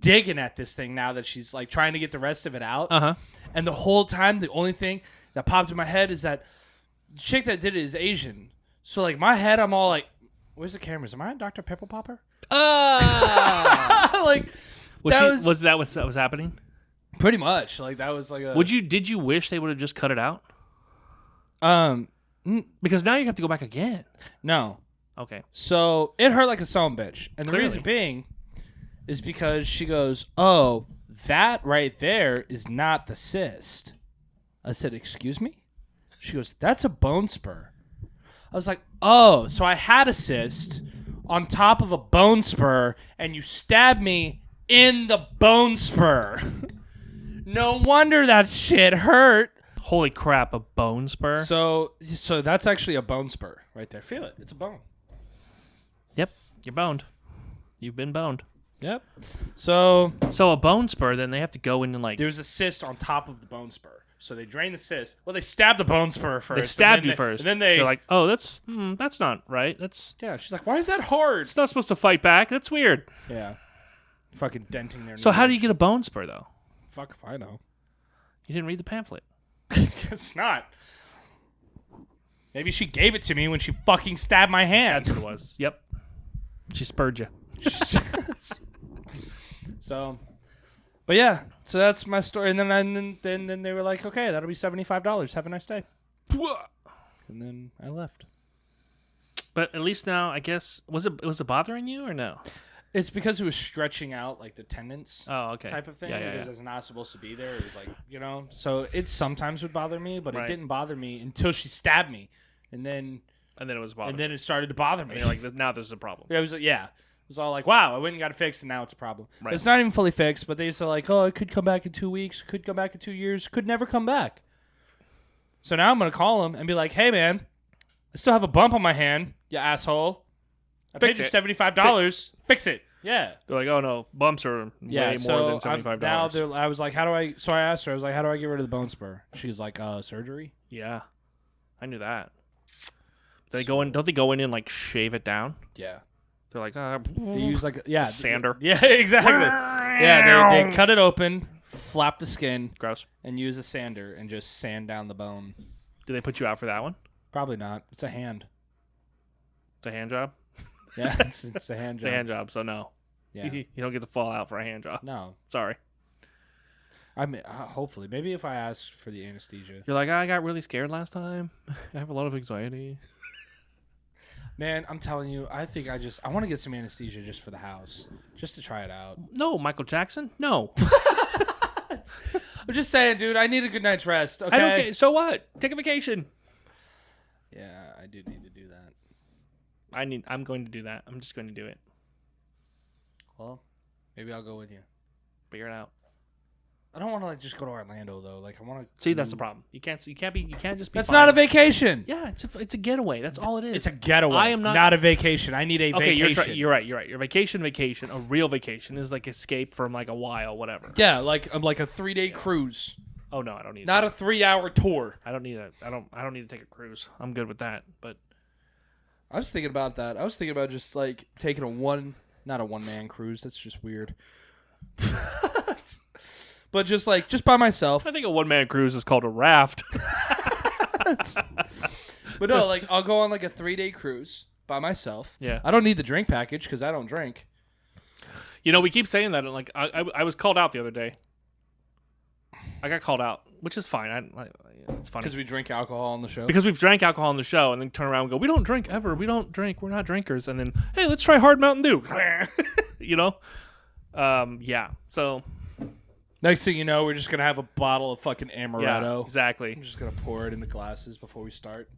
digging at this thing now that she's like trying to get the rest of it out. And the whole time, the only thing that popped in my head is that the chick that did it is Asian. So like my head, I'm all like, "Where's the cameras? Am I on Dr. Pepper Popper?" Like, was that what was happening? Pretty much. Like that was like a. Did you wish they would have just cut it out? Because now you have to go back again. No. Okay. So it hurt like a son of a bitch. And the Clearly. reason being is because she goes, oh, that right there is not the cyst. I said, excuse me? She goes, that's a bone spur. I was like, oh, so I had a cyst on top of a bone spur, and you stabbed me in the bone spur. No wonder that shit hurt. Holy crap, a bone spur? So that's actually a bone spur right there. Feel it. It's a bone. Yep, you're boned. You've been boned. Yep. So a bone spur, then they have to go in and like... there's a cyst on top of the bone spur. So they drain the cyst. Well, they stab the bone spur first. They stabbed you first. And then they're like, oh, that's not right. Yeah, she's like, why is that hard? It's not supposed to fight back. That's weird. Yeah. Fucking denting their So how do you get a bone spur, though? Fuck if I know. You didn't read the pamphlet. It's not. Maybe she gave it to me when she fucking stabbed my hand. That's what it was. Yep. She spurred you. So, but yeah, so that's my story. And then they were like, okay, that'll be $75. Have a nice day. And then I left. But at least now, I guess, was it bothering you or no? It's because it was stretching out like the tendons. Oh, okay. Type of thing. Yeah. Because it's not supposed to be there. It was like, so it sometimes would bother me, but it didn't bother me until she stabbed me. And then it was bothering. And then it started to bother me. And you're like, now this is a problem. Yeah, it was like, It was all like, wow, I went and got it fixed, and now it's a problem. Right. It's not even fully fixed, but they said like, oh, it could come back in 2 weeks, could come back in 2 years, could never come back. So now I'm going to call him and be like, hey, man, I still have a bump on my hand, you asshole. I paid you $75. Fix it. Yeah. They're like, oh, no, bumps are way more than $75. I was like, so I asked her, I was like, how do I get rid of the bone spur? She's like, surgery? Yeah. I knew that. Don't they go in and like shave it down? Yeah. They're like, they use like sander. Yeah, exactly. Yeah, they cut it open, flap the skin, gross, and use a sander and just sand down the bone. Do they put you out for that one? Probably not. It's a hand. It's a hand job. Yeah, it's a hand job. It's a hand job, so no. Yeah, you don't get to fall out for a hand job. No, sorry. I mean, hopefully, maybe if I ask for the anesthesia. You're like, I got really scared last time. I have a lot of anxiety. Man, I'm telling you, I think I want to get some anesthesia just for the house, just to try it out. No, Michael Jackson, no. I'm just saying, dude, I need a good night's rest. Okay. I don't care. So what? Take a vacation. Yeah, I do need to do that. I'm going to do that. I'm just going to do it. Well, maybe I'll go with you. Figure it out. I don't want to just go to Orlando though. I want to see. That's the problem. You can't just be. That's fine. Not a vacation. Yeah, it's a getaway. That's all it is. It's a getaway. I am not a vacation. I need a vacation. You're right. Your vacation. A real vacation is like escape from like a while, whatever. Yeah, like a 3-day cruise. Oh no, I don't need. Not a 3-hour tour. I don't need I don't need to take a cruise. I'm good with that. But I was thinking about that. I was thinking about just like taking not a one-man cruise. That's just weird. But just by myself. I think a one-man cruise is called a raft. But no, I'll go on a 3-day cruise by myself. Yeah. I don't need the drink package because I don't drink. We keep saying that. I was called out the other day. I got called out, which is fine. It's funny. Because we drink alcohol on the show? Because we've drank alcohol on the show and then turn around and go, we don't drink ever. We don't drink. We're not drinkers. And then, hey, let's try Hard Mountain Dew. Yeah. So... next thing you know, we're just going to have a bottle of fucking amaretto. Yeah, exactly. I'm just going to pour it in the glasses before we start.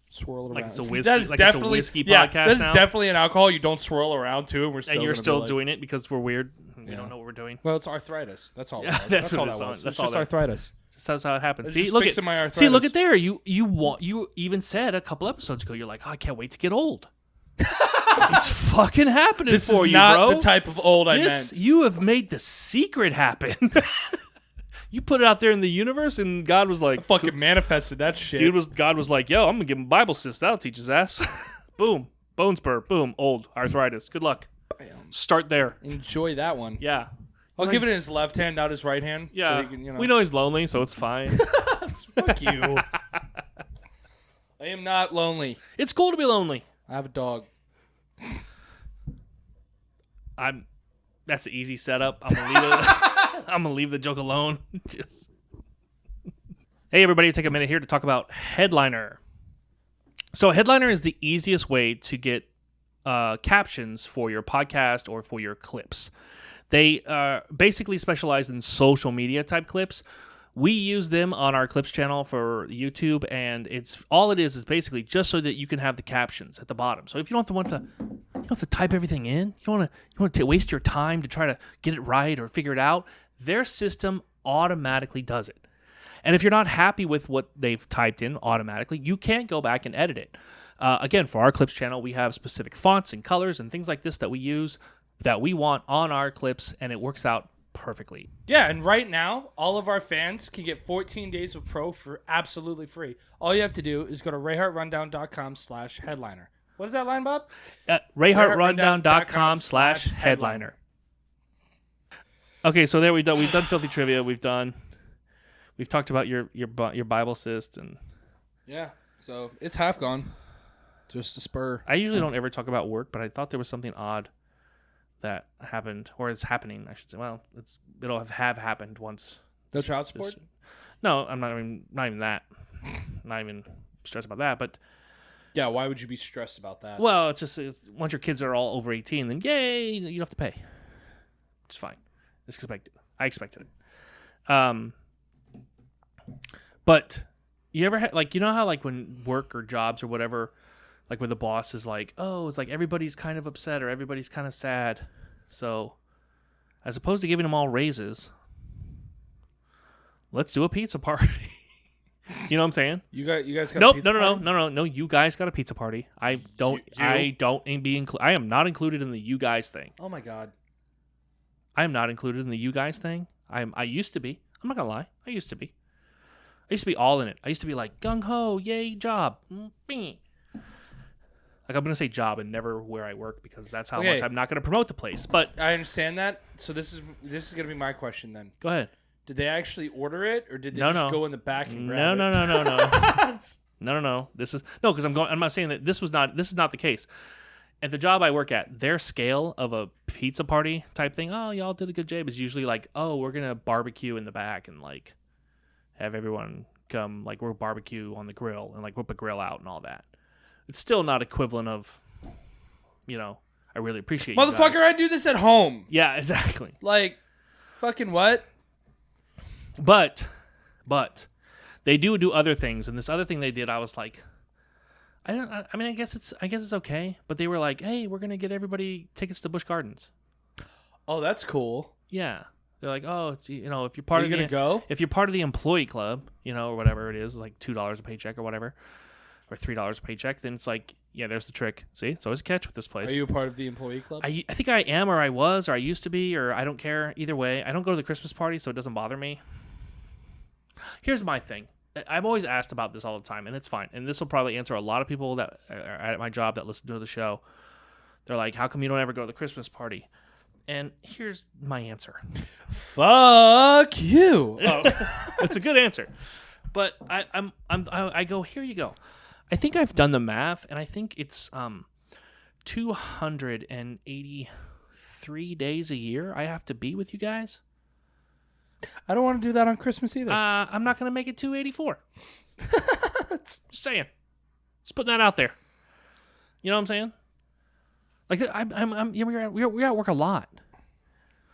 Swirl it around. Like it's a whiskey podcast now? That's definitely an alcohol you don't swirl around to, and we're still you're still doing it because we're weird. We don't know what we're doing. Well, it's arthritis. That's all. That's all that was. It's just arthritis. That's how it happens. See, look at there. You even said a couple episodes ago, you're like, oh, I can't wait to get old. It's fucking happening this for is you, not bro. The type of old I meant. You have made the secret happen. You put it out there in the universe, and God was like, I fucking manifested that shit. God was like, yo, I'm gonna give him Bible cyst. That'll teach his ass. Boom. Bone spur. Boom. Old. Arthritis. Good luck. Start there. Enjoy that one. Yeah. I'll give it in his left hand, not his right hand. Yeah. So he can, we know he's lonely, so it's fine. Fuck you. I am not lonely. It's cool to be lonely. I have a dog. That's an easy setup. I'm gonna leave the joke alone. Hey everybody, take a minute here to talk about Headliner. So Headliner is the easiest way to get captions for your podcast or for your clips. They basically specialize in social media type clips. We use them on our clips channel for YouTube, and it's all it is basically just so that you can have the captions at the bottom. So if you don't have to type everything in, you don't want to waste your time to try to get it right or figure it out. Their system automatically does it. And if you're not happy with what they've typed in automatically, you can go back and edit it. Again, for our clips channel, we have specific fonts and colors and things like this that we use that we want on our clips, and it works out perfectly. Yeah, and right now, all of our fans can get 14 days of Pro for absolutely free. All you have to do is go to rayhartrundown.com/headliner. What is that line, Bob? rayhartrundown.com/headliner. Okay, so there we've done filthy trivia. We've talked about your Bible cyst, and yeah, so it's half gone. Just a spur. I usually don't ever talk about work, but I thought there was something odd that happened, or is happening, I should say. Well, it'll have happened once. No child support? No, I'm not even that. Not even stressed about that, but yeah, why would you be stressed about that? Well, it's once your kids are all over 18, then yay, you don't have to pay. It's fine. It's expected. I expected it. But you ever had, like, you know how, like, when work or jobs or whatever, like, where the boss is like, oh, it's like everybody's kind of upset or everybody's kind of sad. So as opposed to giving them all raises, let's do a pizza party. You know what I'm saying? You guys got nope, a pizza party? No. You guys got a pizza party. I am not included in the you guys thing. Oh my God. I am not included in the you guys thing. I used to be. I'm not gonna lie. I used to be all in it. I used to be like gung ho, yay, job. Like, I'm gonna say job and never where I work because that's how much I'm not gonna promote the place. But I understand that. So this is gonna be my question then. Go ahead. Did they actually order it, or did they just go in the back and grab it? No. No. Because I'm not saying that this is not the case. At the job I work at, their scale of a pizza party type thing, oh, y'all did a good job, is usually like, oh, we're gonna barbecue in the back and like have everyone come, like, we're barbecue on the grill and like whip a grill out and all that. It's still not equivalent of, I really appreciate you Motherfucker, guys. I do this at home. Yeah, exactly. Like, fucking what? But they do other things, and this other thing they did, I was like, I guess it's okay. But they were like, hey, we're gonna get everybody tickets to Busch Gardens. Oh, that's cool. Yeah, they're like, oh, it's, if you're part of if you're part of the employee club, or whatever it is, like $2 a paycheck or whatever, or $3 a paycheck, then it's like, yeah, there's the trick. See, it's always a catch with this place. Are you a part of the employee club? I think I am, or I was, or I used to be, or I don't care. Either way, I don't go to the Christmas party, so it doesn't bother me. Here's my thing. I'm always asked about this all the time, and it's fine. And this will probably answer a lot of people that are at my job that listen to the show. They're like, how come you don't ever go to the Christmas party? And here's my answer. Fuck you. Oh. It's a good answer. But I go, here you go. I think I've done the math, and I think it's 283 days a year I have to be with you guys. I don't want to do that on Christmas either. I'm not going to make it 284. Just saying. Just putting that out there. You know what I'm saying? Like, we're at work a lot.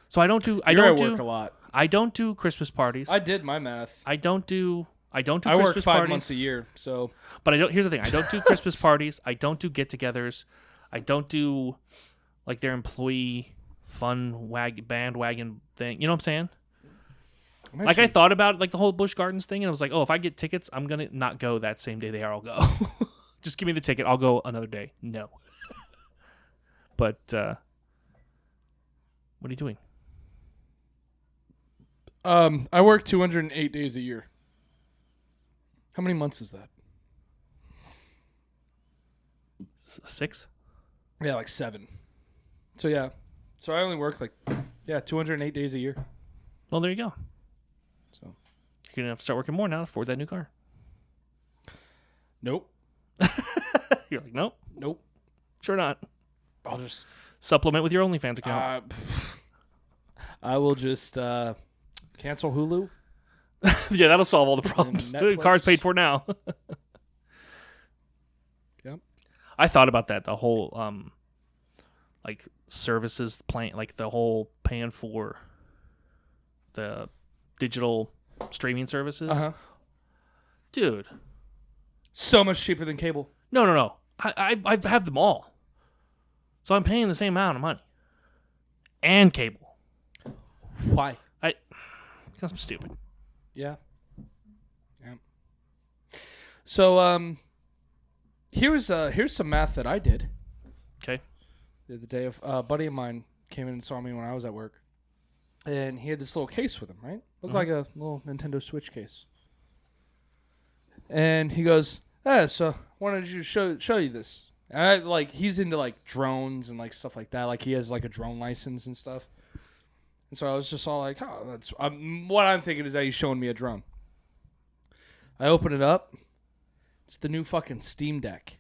So I don't do work a lot. I don't do Christmas parties. I did my math. I don't do Christmas I work 5 parties. months a year, so. But here's the thing. I don't do Christmas parties. I don't do get-togethers. I don't do, like, their employee bandwagon thing. You know what I'm saying? Like, I thought about, like, the whole Busch Gardens thing, and I was like, oh, if I get tickets, I'm going to not go that same day they are. I'll go. Just give me the ticket. I'll go another day. No. But, what are you doing? I work 208 days a year. How many months is that? 6? Yeah, like 7. So, yeah. So, I only work, 208 days a year. Well, there you go. So you're going to have to start working more now to afford that new car. Nope. You're like, nope. Nope. Sure not. I'll just supplement with your OnlyFans account. I will just cancel Hulu. Yeah, that'll solve all the problems. The car's paid for now. Yep. I thought about that. The whole like services plan, like the whole paying for the digital streaming services. Dude, so much cheaper than cable. No. I have them all, so I'm paying the same amount of money and cable. Why? Because I'm stupid. Yeah. So here's some math that I did. Okay. The other day, a buddy of mine came in and saw me when I was at work, and he had this little case with him. Right, looked like a little Nintendo Switch case. And he goes, so why don't you show you this? And he's into like drones and like stuff like that. Like he has like a drone license and stuff. And so I was just all like, oh, that's what I'm thinking is that he's showing me a drone. I open it up. It's the new fucking Steam Deck.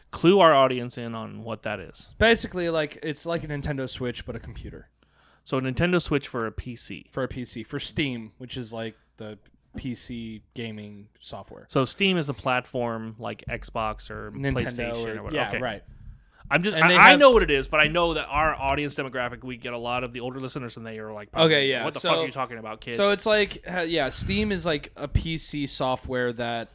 Clue our audience in on what that is. Basically, it's like a Nintendo Switch, but a computer. So a Nintendo Switch for a PC. For Steam, which is like the PC gaming software. So Steam is a platform like Xbox or Nintendo PlayStation or whatever. Yeah, okay. right. I know what it is, but I know that our audience demographic, we get a lot of the older listeners, and they are like, okay, yeah. What the fuck are you talking about, kid? So it's like, Steam is like a PC software that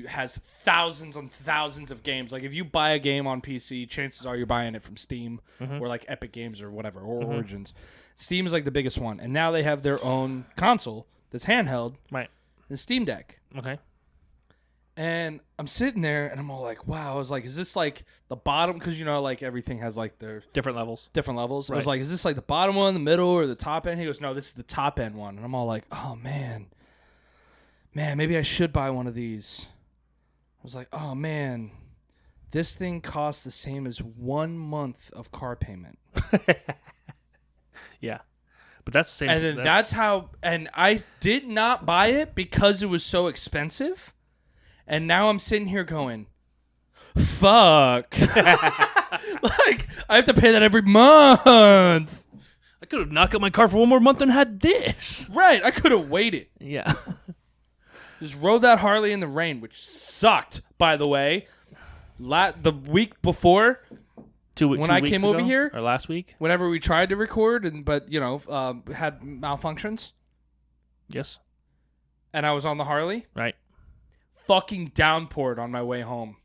has thousands and thousands of games. Like if you buy a game on PC, chances are you're buying it from Steam or like Epic Games or whatever, or Origins. Steam is like the biggest one, and now they have their own console that's handheld. Right. The Steam Deck. Okay. And I'm sitting there, and I'm all like, wow. I was like, is this like the bottom? Because, like everything has like their different levels. Right. I was like, is this like the bottom one, the middle, or the top end? He goes, no, this is the top end one. And I'm all like, oh, man, maybe I should buy one of these. I was like, oh, man, this thing costs the same as 1 month of car payment. Yeah. But that's the same. And then that's how, and I did not buy it because it was so expensive. And now I'm sitting here going, fuck. Like, I have to pay that every month. I could have knocked out my car for 1 more month and had this. Right. I could have waited. Yeah. Just rode that Harley in the rain, which sucked, by the way. The week before, when I came over here, or last week, whenever we tried to record, but had malfunctions. Yes. And I was on the Harley. Right. Fucking downpoured on my way home.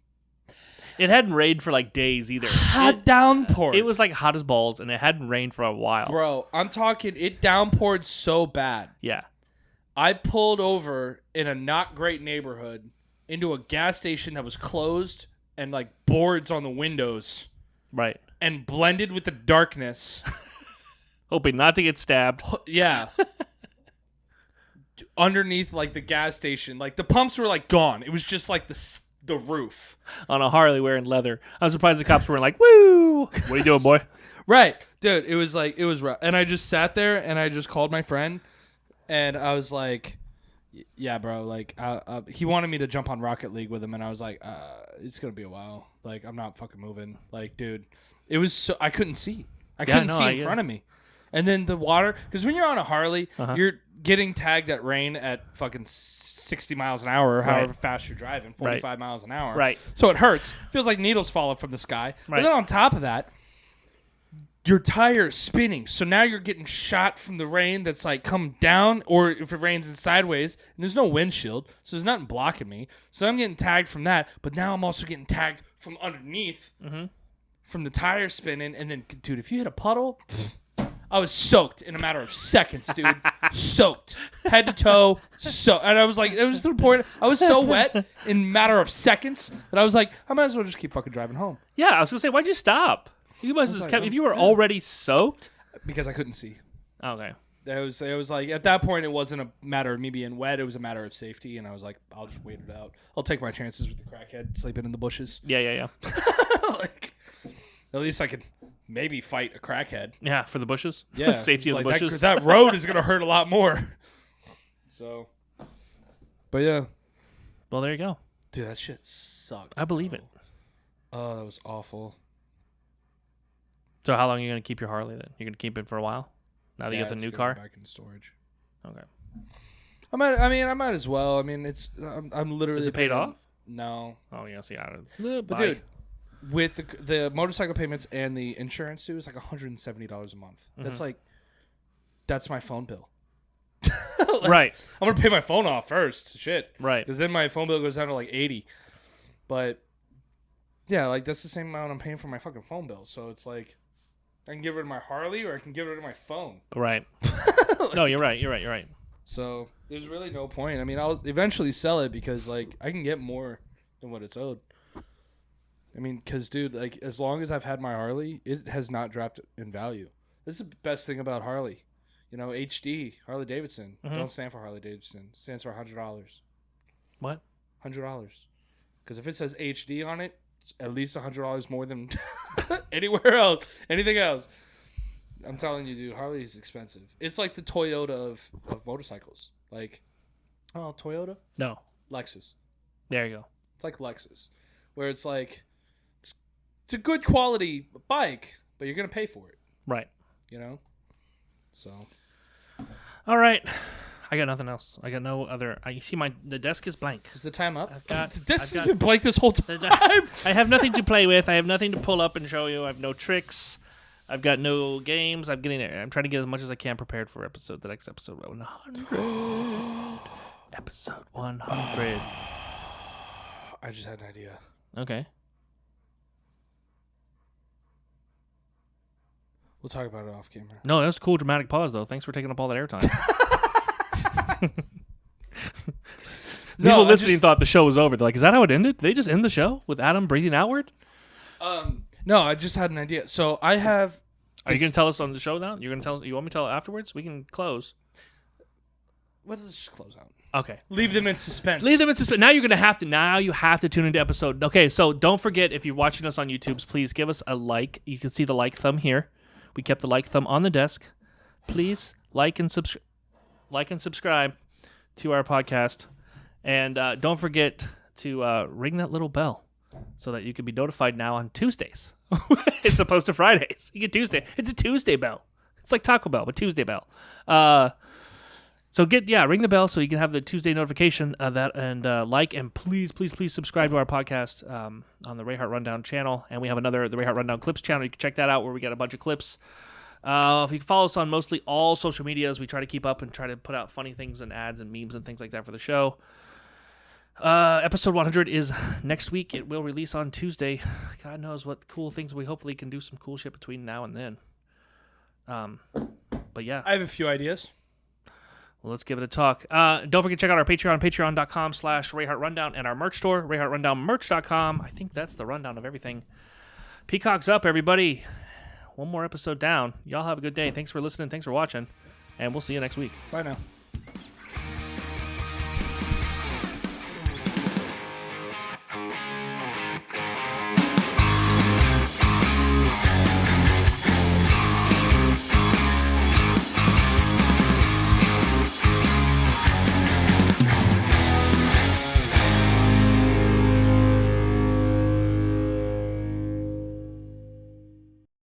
It hadn't rained for like days either. Downpoured. It was like hot as balls, and it hadn't rained for a while. Bro, I'm talking, it downpoured so bad. Yeah. I pulled over in a not great neighborhood into a gas station that was closed and like boards on the windows. Right. And blended with the darkness. Hoping not to get stabbed. Yeah. Underneath like the gas station. Like the pumps were like gone. It was just like the roof. On a Harley wearing leather. I'm surprised the cops weren't like, woo! What are you doing, boy? Right. Dude, it was rough. And I just sat there and I just called my friend. And I was like, yeah, bro, like, he wanted me to jump on Rocket League with him, and I was like, it's going to be a while. Like, I'm not fucking moving. Like, dude, it was so, I couldn't see. I couldn't see in front of me. And then the water, because when you're on a Harley, you're getting tagged at rain at fucking 60 miles an hour, or however fast you're driving, 45 miles an hour. Right. So it hurts. Feels like needles falling from the sky. Right. But then on top of that, your tire is spinning, so now you're getting shot from the rain that's like coming down, or if it rains in sideways, and there's no windshield, so there's nothing blocking me. So I'm getting tagged from that, but now I'm also getting tagged from underneath, from the tire spinning, and then, dude, if you hit a puddle, I was soaked in a matter of seconds, dude. Soaked, head to toe, and I was like, it was to the point I was so wet in a matter of seconds that I was like, I might as well just keep fucking driving home. Yeah, I was gonna say, why'd you stop? You must have just kept. If you were already soaked, because I couldn't see. Okay. It was like at that point it wasn't a matter of me being wet. It was a matter of safety, and I was like, I'll just wait it out. I'll take my chances with the crackhead sleeping in the bushes. Yeah. Like, at least I could maybe fight a crackhead. Yeah, for the bushes. Yeah, safety of the bushes. That road is gonna hurt a lot more. So, but yeah. Well, there you go, dude. That shit sucked. I believe it. Oh, that was awful. So how long are you going to keep your Harley then? You're going to keep it for a while? Now that you got the new car? Back in storage. Okay. I might as well. I mean, I'm literally. Is it paid off? No. Oh, yeah, see, but dude, with the motorcycle payments and the insurance, dude, it's like $170 a month. Mm-hmm. That's my phone bill. Right. I'm going to pay my phone off first. Shit. Right. Because then my phone bill goes down to like 80. But, yeah, like that's the same amount I'm paying for my fucking phone bill. So it's like, I can get rid of my Harley or I can get rid of my phone. Right. No, you're right. So there's really no point. I mean, I'll eventually sell it because, like, I can get more than what it's owed. I mean, because, dude, like, as long as I've had my Harley, it has not dropped in value. This is the best thing about Harley. You know, HD, Harley Davidson. Mm-hmm. Don't stand for Harley Davidson. It stands for $100. What? $100. Because if it says HD on it, it's at least $100 more than anywhere else. Anything else. I'm telling you, dude, Harley is expensive. It's like the Toyota of motorcycles. Like, oh, Toyota? No. Lexus. There you go. It's like Lexus. Where it's like, it's a good quality bike, but you're going to pay for it. Right. You know? So. All right. I got nothing else. I got no other. You see, the desk is blank. Is the time up? The desk has been blank this whole time. I have nothing to play with. I have nothing to pull up and show you. I have no tricks. I've got no games. I'm trying to get as much as I can prepared for the next episode 100. Episode 100. I just had an idea. Okay. We'll talk about it off camera. No, that was a cool dramatic pause, though. Thanks for taking up all that airtime. People listening thought the show was over. They're like, is that how it ended? Did they just end the show with Adam breathing outward? No, I just had an idea. So I have... Are you going to tell us on the show now? You're going to tell us? You want me to tell it afterwards? We can close. Let's just close out. Okay. Leave them in suspense. Now you're gonna have to. Now you have to tune into episode. Okay, so don't forget, if you're watching us on YouTube, please give us a like. You can see the like thumb here. We kept the like thumb on the desk. Please like and subscribe to our podcast, and don't forget to ring that little bell so that you can be notified now on Tuesdays. It's opposed to Fridays. You get Tuesday. It's a Tuesday bell. It's like Taco Bell, but Tuesday bell. So ring the bell so you can have the Tuesday notification of that, and like, and please subscribe to our podcast on the Rayhart Rundown channel. And we have the Rayhart Rundown Clips channel. You can check that out where we got a bunch of clips. If you can follow us on mostly all social medias, we try to keep up and try to put out funny things and ads and memes and things like that for the show. Episode 100 is next week. It will release on Tuesday. God knows what cool things. We hopefully can do some cool shit between now and then. But yeah. I have a few ideas. Well, let's give it a talk. Don't forget to check out our Patreon, patreon.com/Rayhart Rundown, and our merch store, RayhartRundownMerch.com. I think that's the rundown of everything. Peacock's up, everybody. One more episode down. Y'all have a good day. Thanks for listening. Thanks for watching. And we'll see you next week. Bye now.